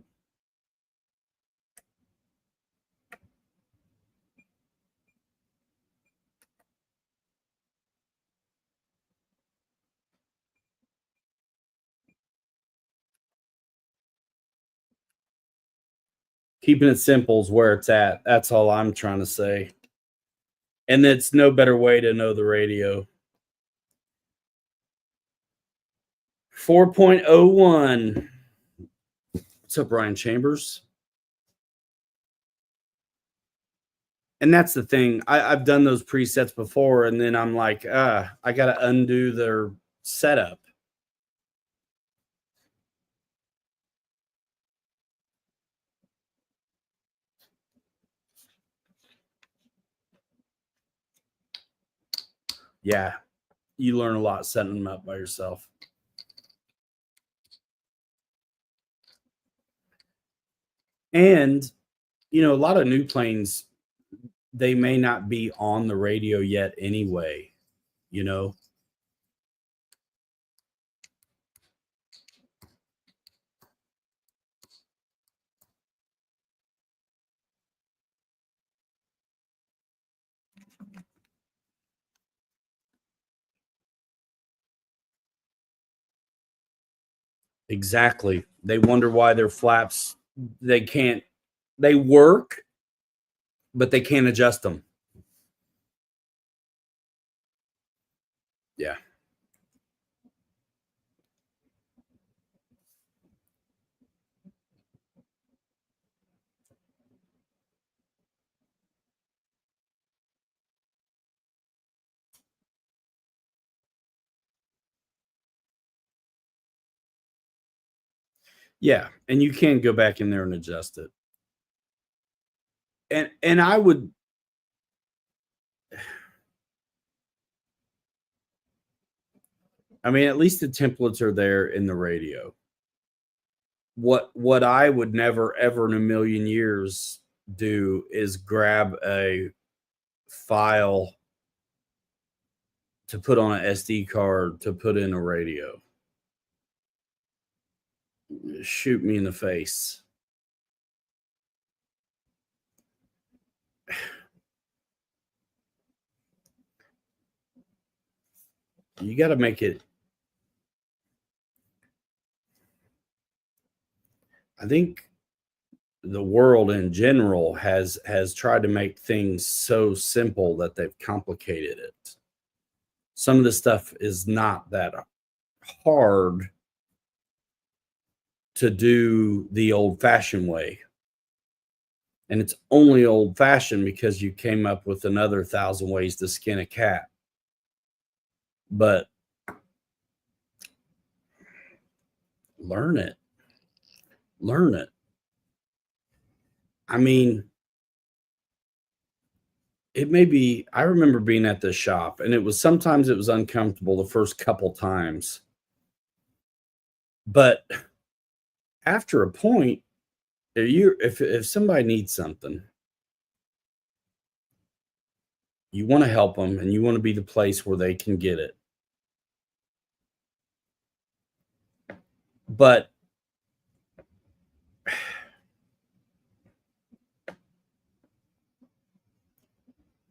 Keeping it simple is where it's at. That's all I'm trying to say. And it's no better way to know the radio. 4.01. What's up, Ryan Chambers? And that's the thing. I've done those presets before, and then I'm like, I got to undo their setup. Yeah, you learn a lot setting them up by yourself. And, you know, a lot of new planes, they may not be on the radio yet anyway, you know. Exactly. They wonder why their flaps, they work, but they can't adjust them. Yeah. Yeah, and you can go back in there and adjust it. And I would, I mean, at least the templates are there in the radio. What I would never ever in a million years do is grab a file to put on an SD card to put in a radio. Shoot me in the face. You got to make it. I think the world in general has tried to make things so simple that they've complicated it. Some of the stuff is not that hard to do the old-fashioned way. And it's only old-fashioned because you came up with another 1,000 ways to skin a cat. But learn it. Learn it. I mean, it may be, I remember being at the shop, and it was sometimes it was uncomfortable the first couple times. But after a point, if somebody needs something, you want to help them and you want to be the place where they can get it. But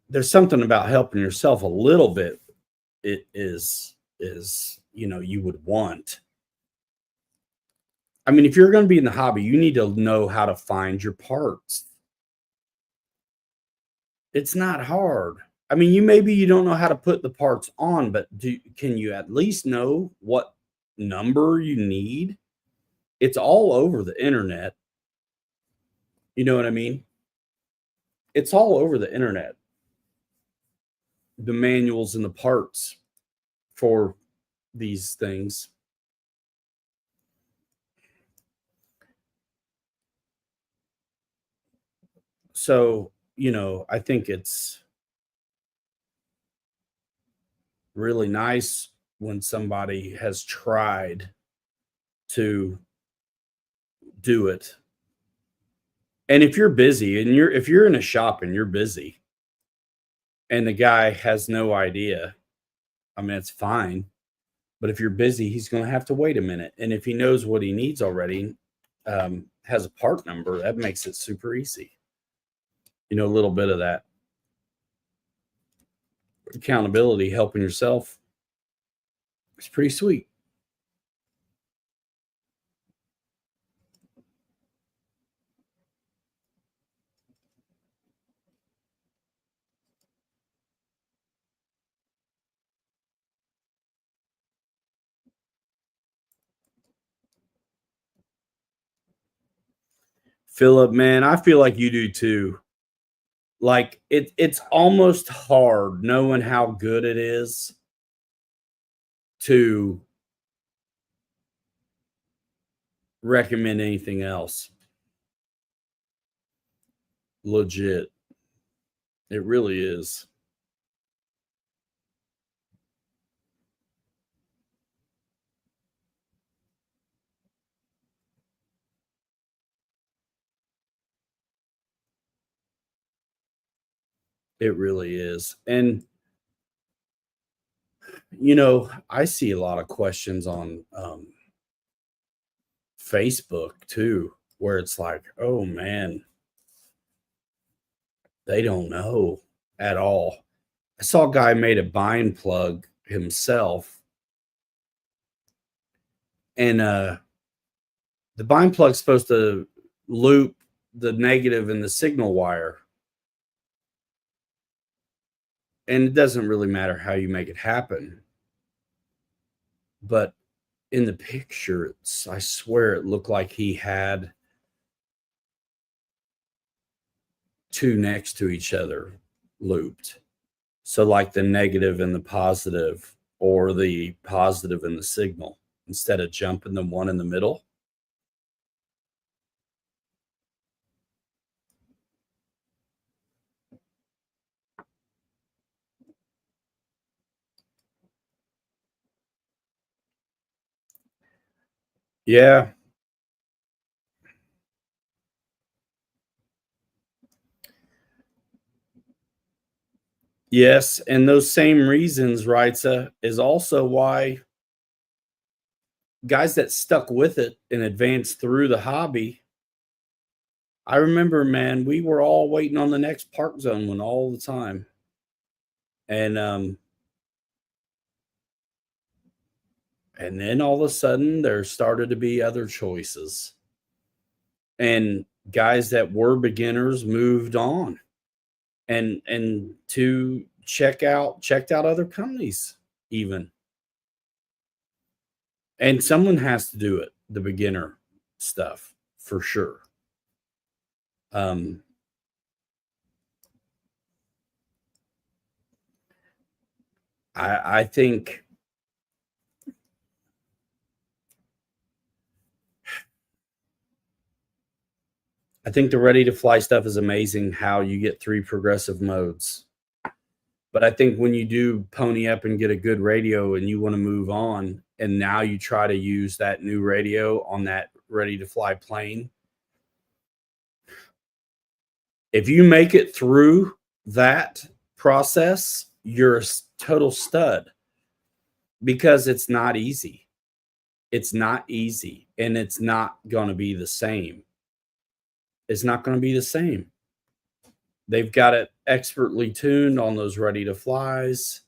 there's something about helping yourself a little bit. It is, you know, you would want. I mean, if you're going to be in the hobby, you need to know how to find your parts. It's not hard. I mean, maybe you don't know how to put the parts on, but can you at least know what number you need? It's all over the internet. You know what I mean? It's all over the internet. The manuals and the parts for these things. So, you know, I think it's really nice when somebody has tried to do it. And if you're busy and if you're in a shop and you're busy and the guy has no idea, I mean, it's fine. But if you're busy, he's going to have to wait a minute. And if he knows what he needs already, has a part number, that makes it super easy. A little bit of that accountability, helping yourself, it's pretty sweet. Philip, man, I feel like you do too. Like it's almost hard knowing how good it is to recommend anything else. Legit. It really is. It really is. And I see a lot of questions on Facebook too, where it's like, oh man, they don't know at all. I saw a guy made a bind plug himself, and the bind plug's supposed to loop the negative in the signal wire. And it doesn't really matter how you make it happen. But in the picture, I swear it looked like he had two next to each other looped. So like the negative and the positive, or the positive and the signal, instead of jumping the one in the middle. Yeah. Yes. And those same reasons, Reitza, is also why guys that stuck with it and advanced through the hobby. I remember, man, we were all waiting on the next park zone one all the time. And then all of a sudden there started to be other choices. And guys that were beginners moved on and to checked out other companies even. And someone has to do it, the beginner stuff, for sure. I think the ready to fly stuff is amazing, how you get 3 progressive modes. But I think when you do pony up and get a good radio and you want to move on, and now you try to use that new radio on that ready to fly plane, if you make it through that process, you're a total stud, because it's not easy. It's not easy, and it's not going to be the same. It's not going to be the same. They've got it expertly tuned on those ready to flies.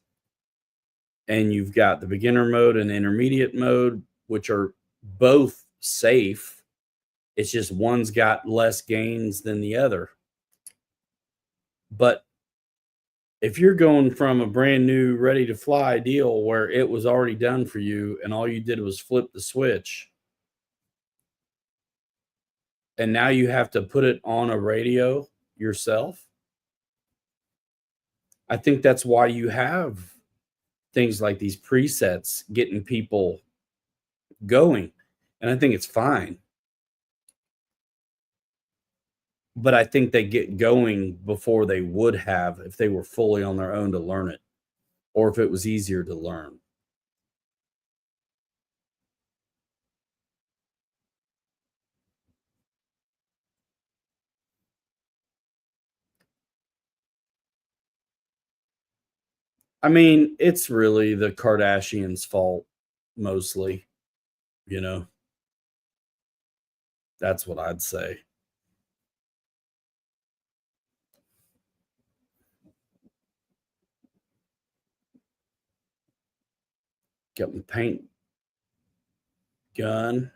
And you've got the beginner mode and intermediate mode, which are both safe. It's just one's got less gains than the other. But if you're going from a brand new ready to fly deal where it was already done for you and all you did was flip the switch, and now you have to put it on a radio yourself, I think that's why you have things like these presets getting people going. And I think it's fine. But I think they get going before they would have if they were fully on their own to learn it, or if it was easier to learn. I mean, it's really the Kardashians' fault mostly, you know. That's what I'd say. Got my paint gun.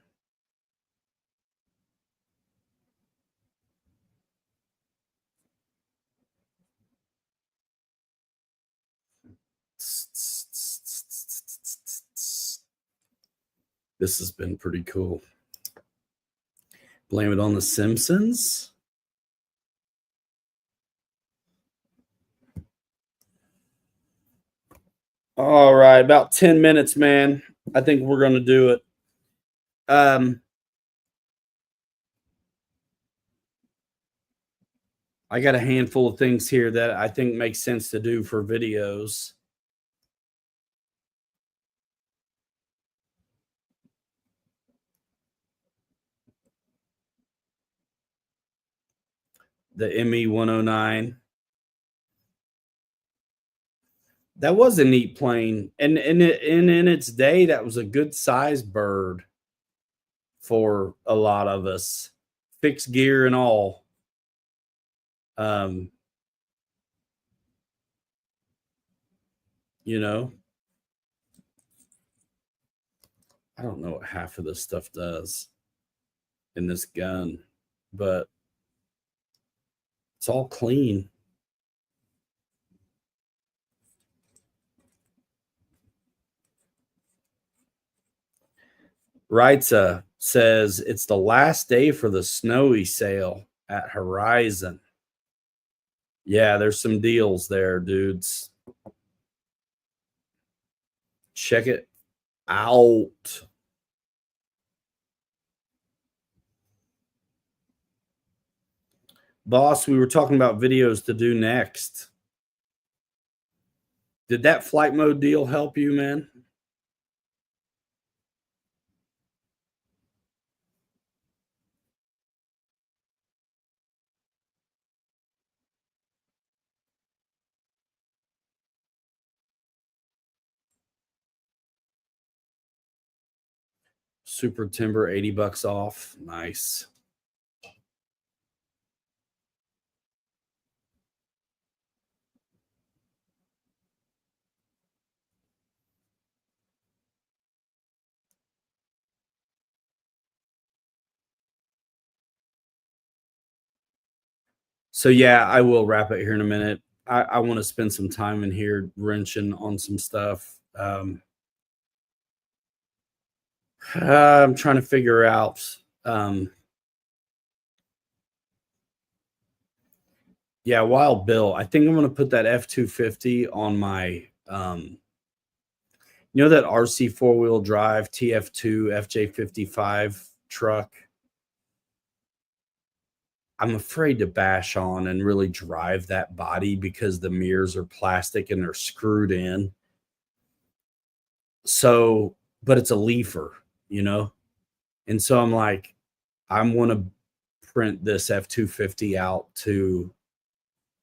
This has been pretty cool. Blame it on the Simpsons. All right, about 10 minutes, man. I think we're going to do it. I got a handful of things here that I think makes sense to do for videos. The ME-109. That was a neat plane, and in its day, that was a good sized bird for a lot of us, fixed gear and all. You know, I don't know what half of this stuff does in this gun, but it's all clean. Reitza says it's the last day for the snowy sale at Horizon. Yeah, there's some deals there, dudes. Check it out. Boss, we were talking about videos to do next. Did that flight mode deal help you, man? Super Timber, $80 off. Nice. So yeah, I will wrap it here in a minute. I want to spend some time in here wrenching on some stuff. I'm trying to figure out. Yeah, Wild Bill. I think I'm going to put that F250 on my, you know, that RC 4-wheel drive TF2 FJ55 truck. I'm afraid to bash on and really drive that body because the mirrors are plastic and they're screwed in. So, but it's a leafer, you know? And so I'm like, I'm going to print this F250 out to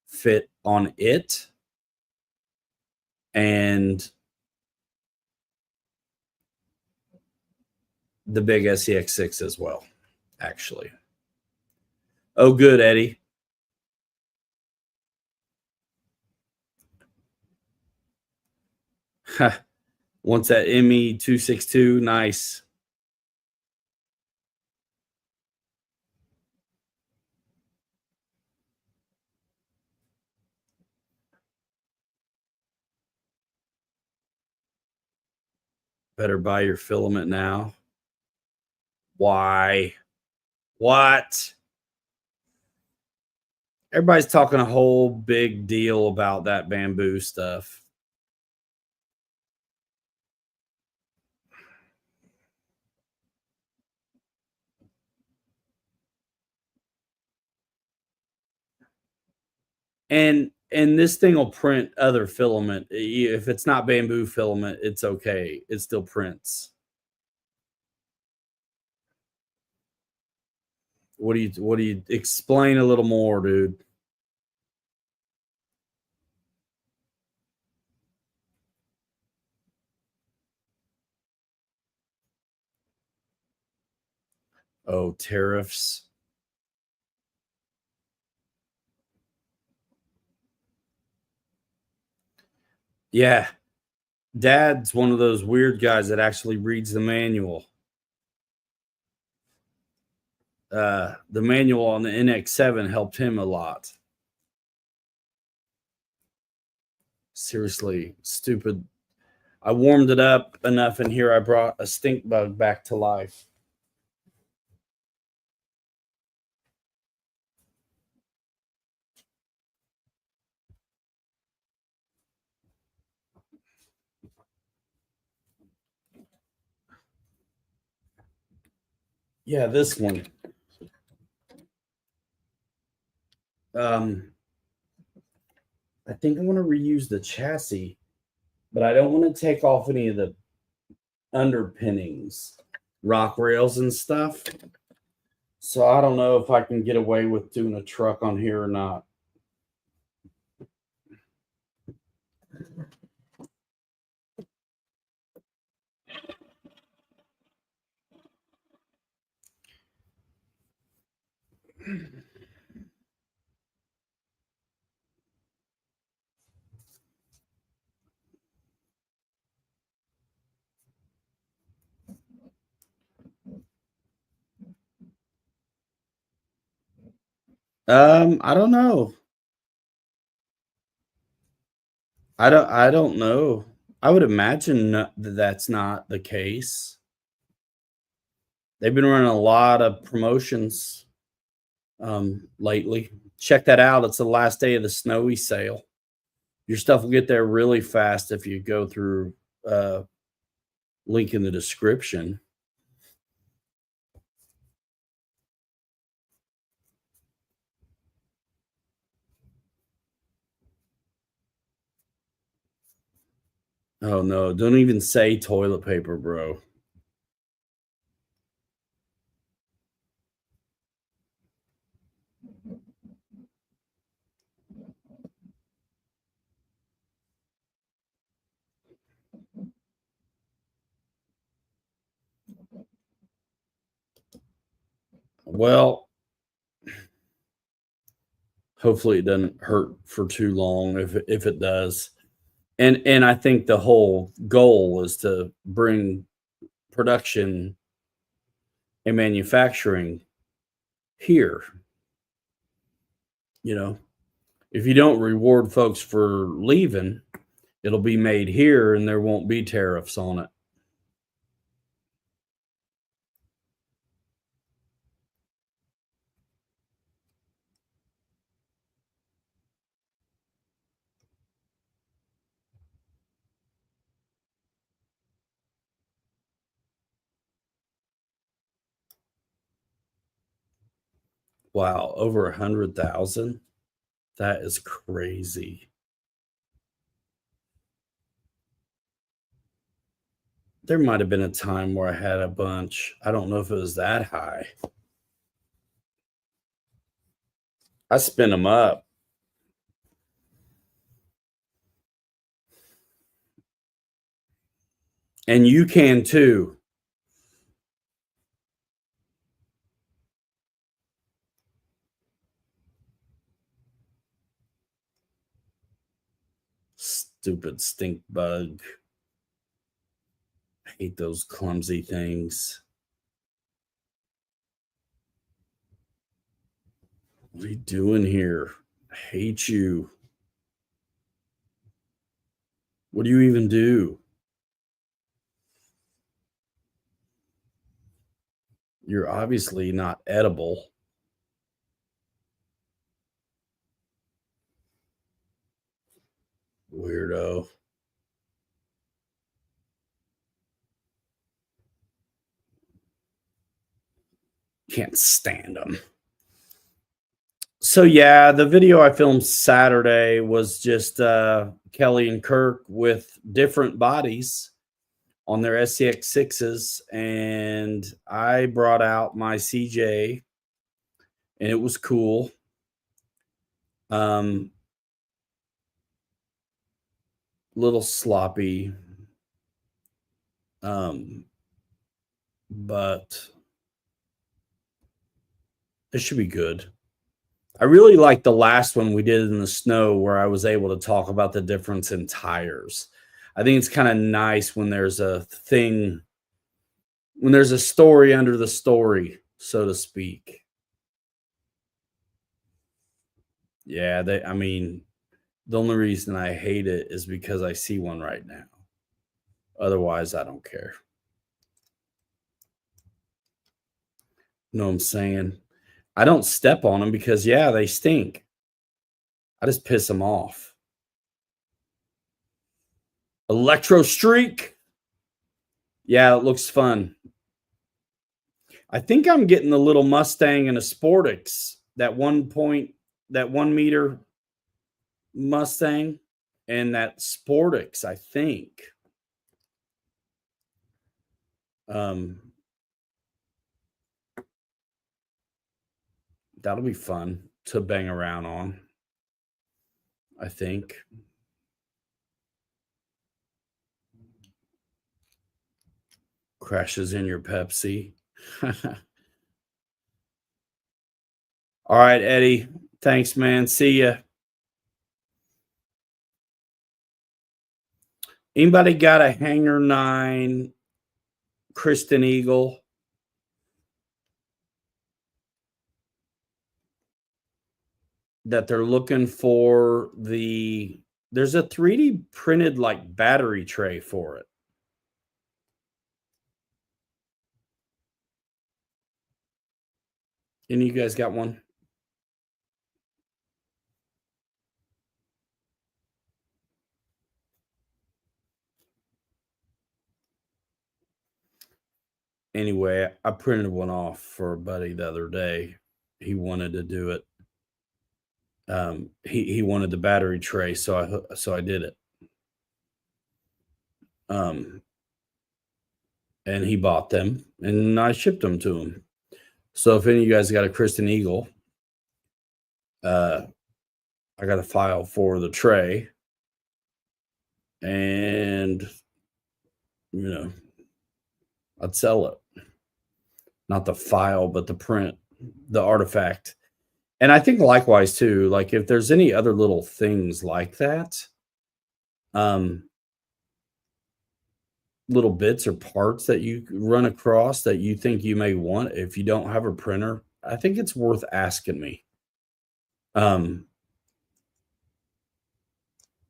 fit on it. And the big SEX6 as well, actually. Oh, good, Eddie. Wants that ME-262. Nice. Better buy your filament now. Why? What? Everybody's talking a whole big deal about that bamboo stuff. And this thing will print other filament. If it's not bamboo filament, it's okay. It still prints. What do you explain a little more, dude? Oh, tariffs. Yeah. Dad's one of those weird guys that actually reads the manual. The manual on the NX7 helped him a lot. Seriously, stupid. I warmed it up enough in here. I brought a stink bug back to life. Yeah, this one. I think I want to reuse the chassis, but I don't want to take off any of the underpinnings, rock rails and stuff. So I don't know if I can get away with doing a truck on here or not. I don't know. I don't know. I would imagine that that's not the case. They've been running a lot of promotions lately. Check that out. It's the last day of the snowy sale. Your stuff will get there really fast if you go through link in the description. Oh no, don't even say toilet paper, bro. Well, hopefully it doesn't hurt for too long if it does. And I think the whole goal is to bring production and manufacturing here. You know, if you don't reward folks for leaving, it'll be made here and there won't be tariffs on it. Wow, over 100,000. That is crazy. There might have been a time where I had a bunch. I don't know if it was that high. I spin them up. And you can too. Stupid stink bug. I hate those clumsy things. What are you doing here? I hate you. What do you even do? You're obviously not edible. Weirdo. Can't stand them. So yeah, the video I filmed Saturday was just Kelly and Kirk with different bodies on their SCX6s, and I brought out my CJ, and it was cool. Little sloppy, but It should be good. I really like the last one we did in the snow where I was able to talk about the difference in tires. I think it's kind of nice when there's a thing, when there's a story under the story, so to speak. Yeah, I mean, the only reason I hate it is because I see one right now. Otherwise, I don't care. You know what I'm saying? I don't step on them because, yeah, they stink. I just piss them off. Electro Streak. Yeah, it looks fun. I think I'm getting the little Mustang and a Sportix, that 1 meter Mustang and that Sportix, I think. That'll be fun to bang around on, I think. Crashes in your Pepsi. All right, Eddie. Thanks, man. See ya. Anybody got a Hanger 9 Kristen Eagle? That they're looking for there's a 3D printed like battery tray for it. Any of you guys got one? Anyway, I printed one off for a buddy the other day. He wanted to do it. He wanted the battery tray, so I did it. And he bought them, and I shipped them to him. So if any of you guys got a Kristen Eagle, I got a file for the tray, and I'd sell it. Not the file, but the print, the artifact. And I think likewise too, like if there's any other little things like that, little bits or parts that you run across that you think you may want, if you don't have a printer, I think it's worth asking me. And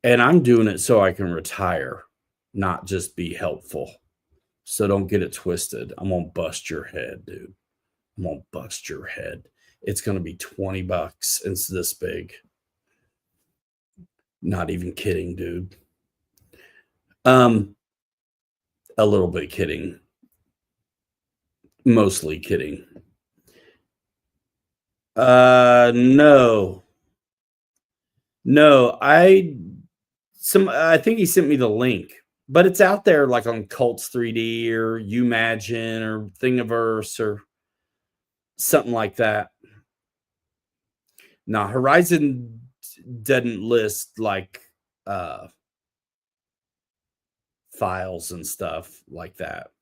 I'm doing it so I can retire, not just be helpful. So don't get it twisted. I'm gonna bust your head, dude. I'm gonna bust your head. It's gonna be $20. It's this big. Not even kidding, dude. A little bit kidding. Mostly kidding. No. I think he sent me the link, but it's out there like on Cults 3D or Umagine or Thingiverse or something like that. Now, Horizon doesn't list like files and stuff like that.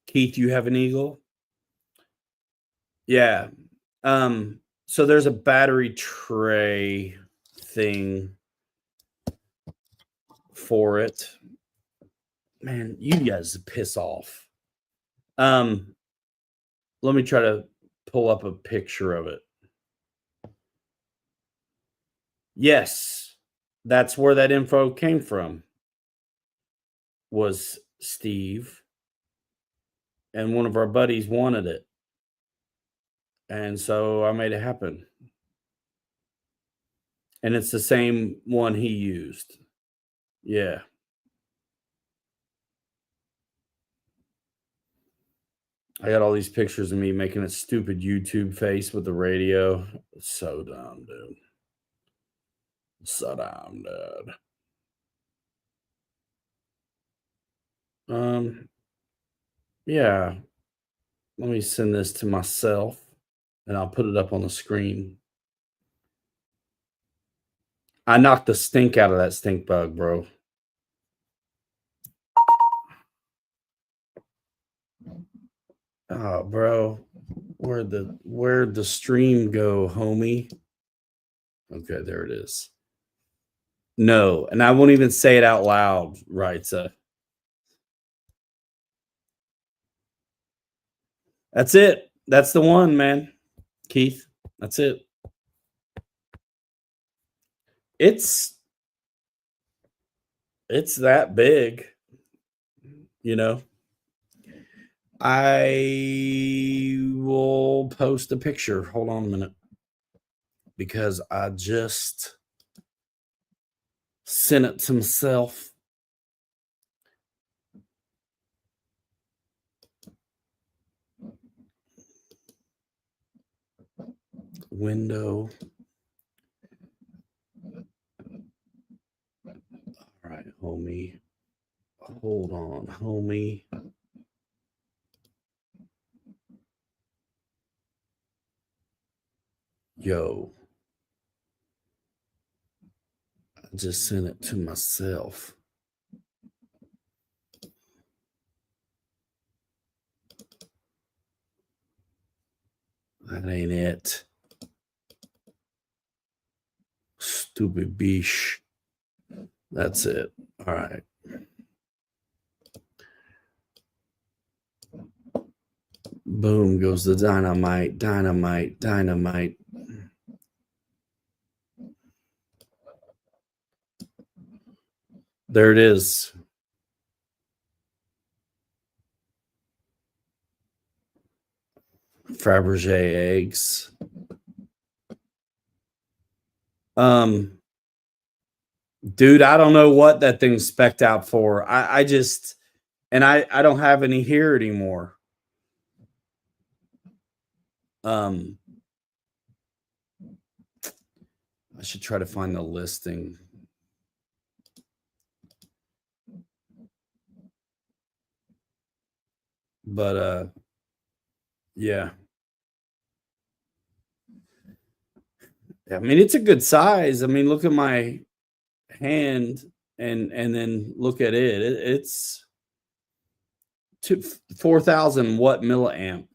Keith, you have an Eagle? Yeah. So there's a battery tray thing for it. Man, you guys piss off. Let me try to pull up a picture of it. Yes, that's where that info came from. Was Steve, and one of our buddies wanted it. And so I made it happen. And it's the same one he used. Yeah. I got all these pictures of me making a stupid YouTube face with the radio. So dumb, dude. So dumb, dude. Yeah. Let me send this to myself and I'll put it up on the screen. I knocked the stink out of that stink bug, bro. Oh, bro. Where'd the stream go, homie? Okay, there it is. No, and I won't even say it out loud, right? So that's it. That's the one, man. Keith, that's it. It's that big, you know. I will post a picture. Hold on a minute. Because I just sent it to myself. Window. All right, homie. Hold on, homie. Yo. I just sent it to myself. That ain't it. Stupid biche. That's it. All right. Boom goes the dynamite, dynamite, dynamite. There it is. Fabergé eggs. Dude, I don't know what that thing's spec'd out for. I just, and I don't have any here anymore. I should try to find the listing. But yeah. I mean, it's a good size. I mean, look at my hand and then look at it. It's 4,000 watt milliamp.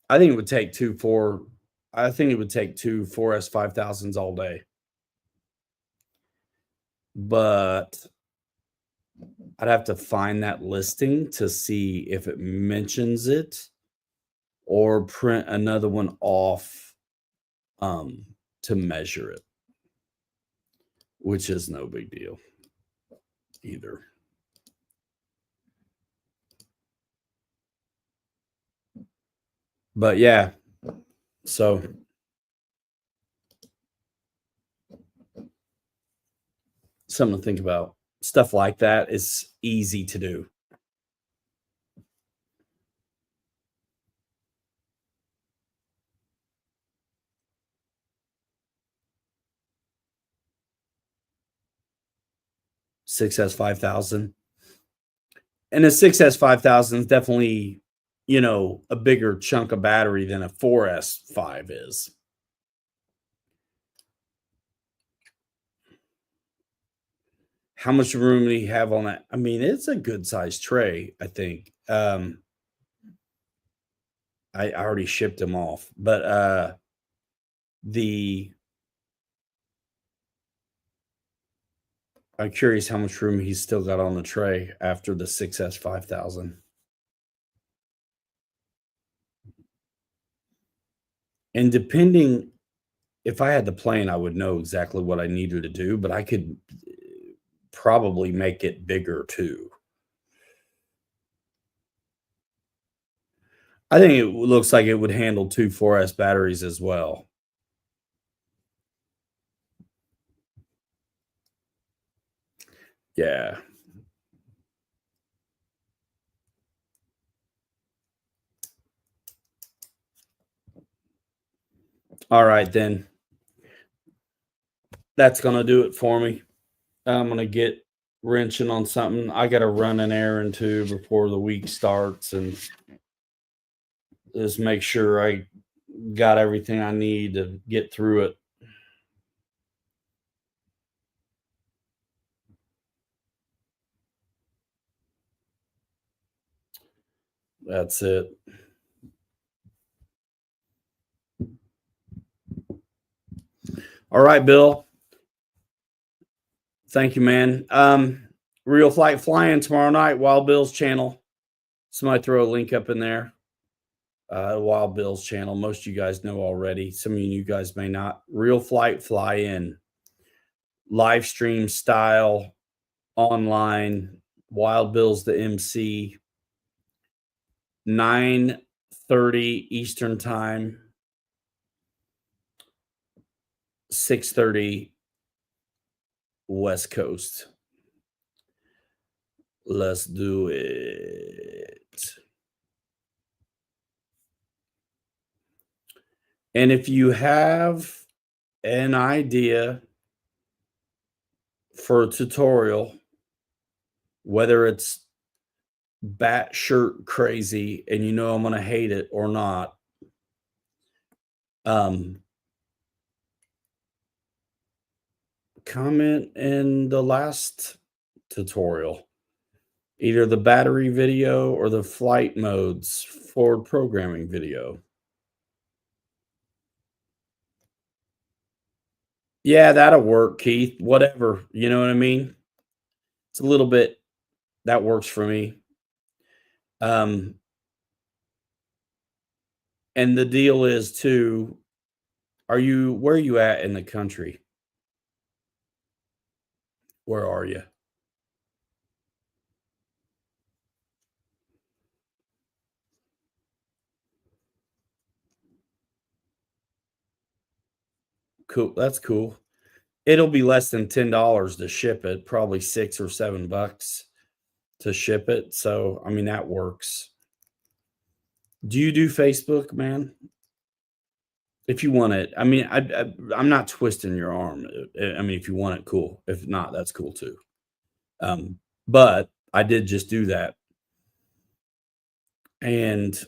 I think it would take two 4S5000s all day. But I'd have to find that listing to see if it mentions it or print another one off to measure it, which is no big deal either. But yeah, so something to think about. Stuff like that is easy to do. Six S5000, and a 6S5000 is definitely, a bigger chunk of battery than a 4S5 is. How much room do you have on that? I mean, it's a good sized tray, I think. I already shipped them off, but I'm curious how much room he's still got on the tray after the 6S5000. And depending, if I had the plane, I would know exactly what I needed to do, but I could probably make it bigger too. I think it looks like it would handle two 4S batteries as well. Yeah. All right, then. That's going to do it for me. I'm going to get wrenching on something. I got to run an errand too before the week starts and just make sure I got everything I need to get through it. That's it. All right, Bill. Thank you, man. Real Flight Flying tomorrow night, Wild Bill's channel. Somebody throw a link up in there. Wild Bill's channel. Most of you guys know already. Some of you guys may not. Real Flight Fly In. Live stream style, online. Wild Bill's the MC. 9:30 Eastern time. 6:30 West Coast. Let's do it. And if you have an idea for a tutorial, whether it's batshit crazy and you know I'm going to hate it or not, comment in the last tutorial, either the battery video or the flight modes forward programming video. Yeah, that'll work, Keith. Whatever. You know what I mean? It's a little bit, that works for me. And the deal is too, where are you at in the country? Where are you? Cool. That's cool. It'll be less than $10 to ship it, probably $6 or $7 to ship it. So, I mean, that works. Do you do Facebook, man? If you want it, I mean, I'm not twisting your arm. I mean, if you want it, cool. If not, that's cool too. But I did just do that. And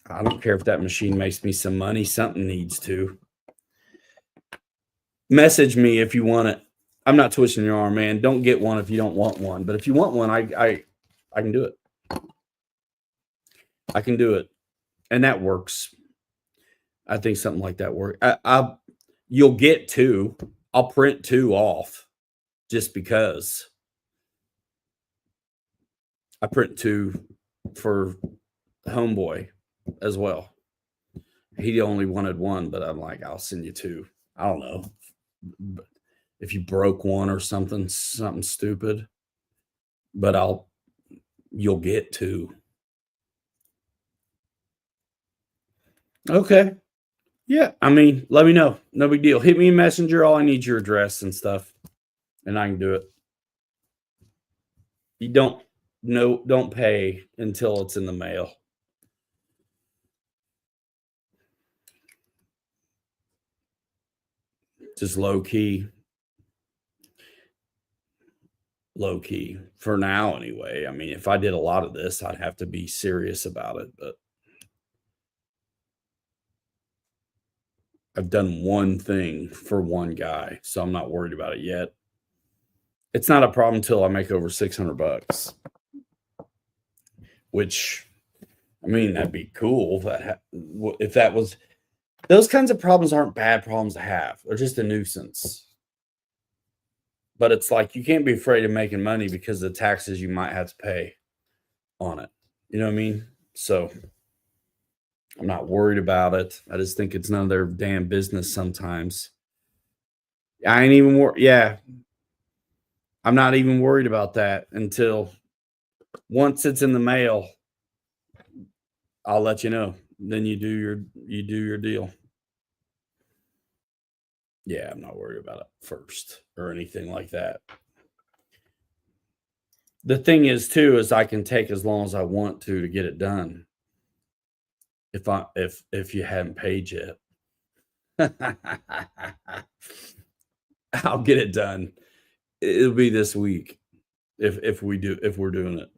I don't care if that machine makes me some money. Something needs to. Message me if you want it. I'm not twisting your arm, man. Don't get one if you don't want one. But if you want one, I can do it. I can do it. And that works. I think something like that works. You'll get two. I'll print two off just because. I print two for Homeboy as well. He only wanted one, but I'm like, I'll send you two. I don't know. If you broke one or something stupid, but you'll get two. Okay. Yeah. I mean, let me know. No big deal. Hit me in Messenger. All I need is your address and stuff, and I can do it. You don't pay until it's in the mail. Just low key for now anyway. I mean, if I did a lot of this, I'd have to be serious about it, but I've done one thing for one guy, so I'm not worried about it yet. It's not a problem until I make over $600, which, I mean, that'd be cool if that was. Those kinds of problems aren't bad problems to have. They're just a nuisance. But it's like you can't be afraid of making money because of the taxes you might have to pay on it. You know what I mean? So I'm not worried about it. I just think it's none of their damn business sometimes. I ain't even worried. Yeah. I'm not even worried about that until once it's in the mail. I'll let you know. Then you do your deal. Yeah, I'm not worried about it first or anything like that. The thing is too, is I can take as long as I want to get it done. If you haven't paid yet. I'll get it done. It'll be this week if we're doing it.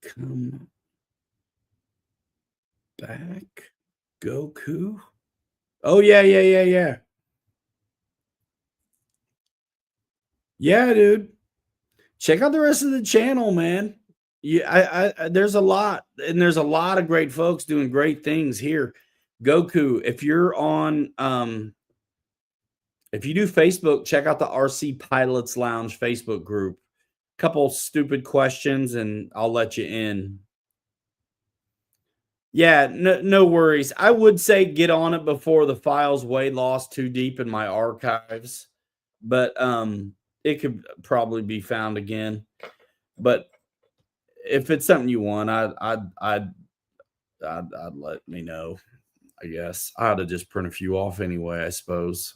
Come back, Goku. Oh yeah. Yeah, dude. check out the rest of the channel, man. Yeah, there's a lot, and there's a lot of great folks doing great things here. Goku, if you're on, if you do Facebook, check out the RC Pilots Lounge Facebook group. Couple stupid questions, and I'll let you in. Yeah, no worries. I would say get on it before the file's way lost too deep in my archives, but it could probably be found again. But if it's something you want, I'd let me know. I guess I ought to just print a few off anyway. I suppose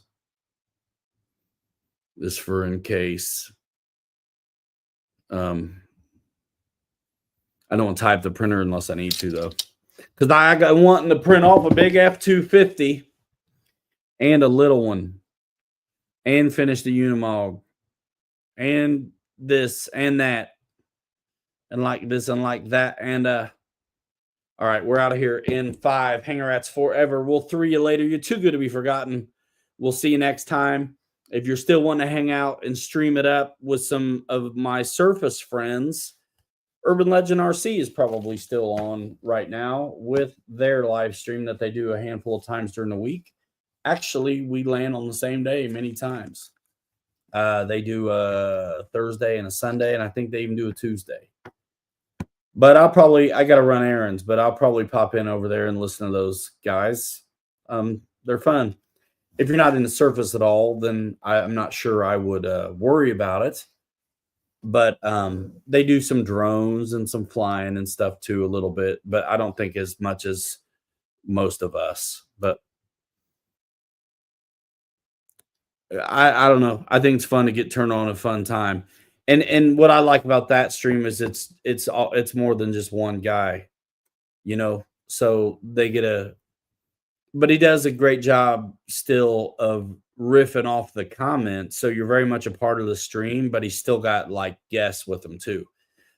just for in case. I don't want to type the printer unless I need to though, because I got wanting to print off a big F250 and a little one, and finish the Unimog, and this and that, and like this and like that, and all right, we're out of here in 5. Hanger Rats forever. We'll 3 you later. You're too good to be forgotten. We'll see you next time. If you're still wanting to hang out and stream it up with some of my Surface friends, Urban Legend RC is probably still on right now with their live stream that they do a handful of times during the week. Actually, we land on the same day many times. They do a Thursday and a Sunday, and I think they even do a Tuesday. But I got to run errands, but I'll probably pop in over there and listen to those guys. They're fun. If you're not in the Surface at all, then I'm not sure I would worry about it. But they do some drones and some flying and stuff too, a little bit, but I don't think as much as most of us. But I don't know. I think it's fun to get turned on a fun time. And what I like about that stream is it's more than just one guy, you know. So they get but he does a great job still of riffing off the comments. So you're very much a part of the stream, but he's still got like guests with him too.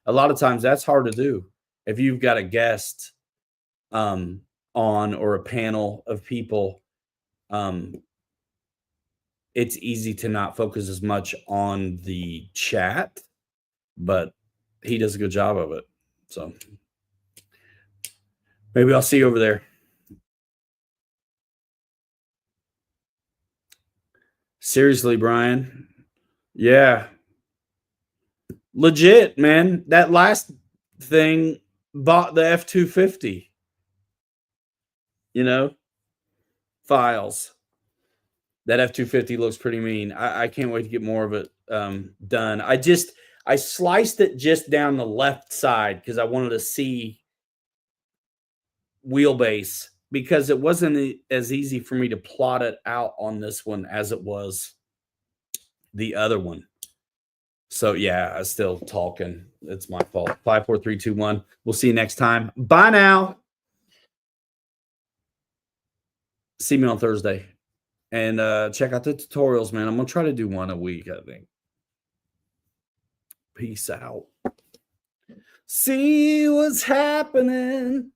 A lot of times that's hard to do. If you've got a guest on or a panel of people, it's easy to not focus as much on the chat, but he does a good job of it. So maybe I'll see you over there. Seriously, Brian. Yeah. Legit, man. That last thing bought the F250. You know, files. That F250 looks pretty mean. I can't wait to get more of it done. I sliced it just down the left side because I wanted to see wheelbase, because it wasn't as easy for me to plot it out on this one as it was the other one. So yeah, I'm still talking. It's my fault. 5, 4, 3, 2, 1. We'll see you next time. Bye now. See me on Thursday. And check out the tutorials, man. I'm going to try to do one a week, I think. Peace out. See what's happening.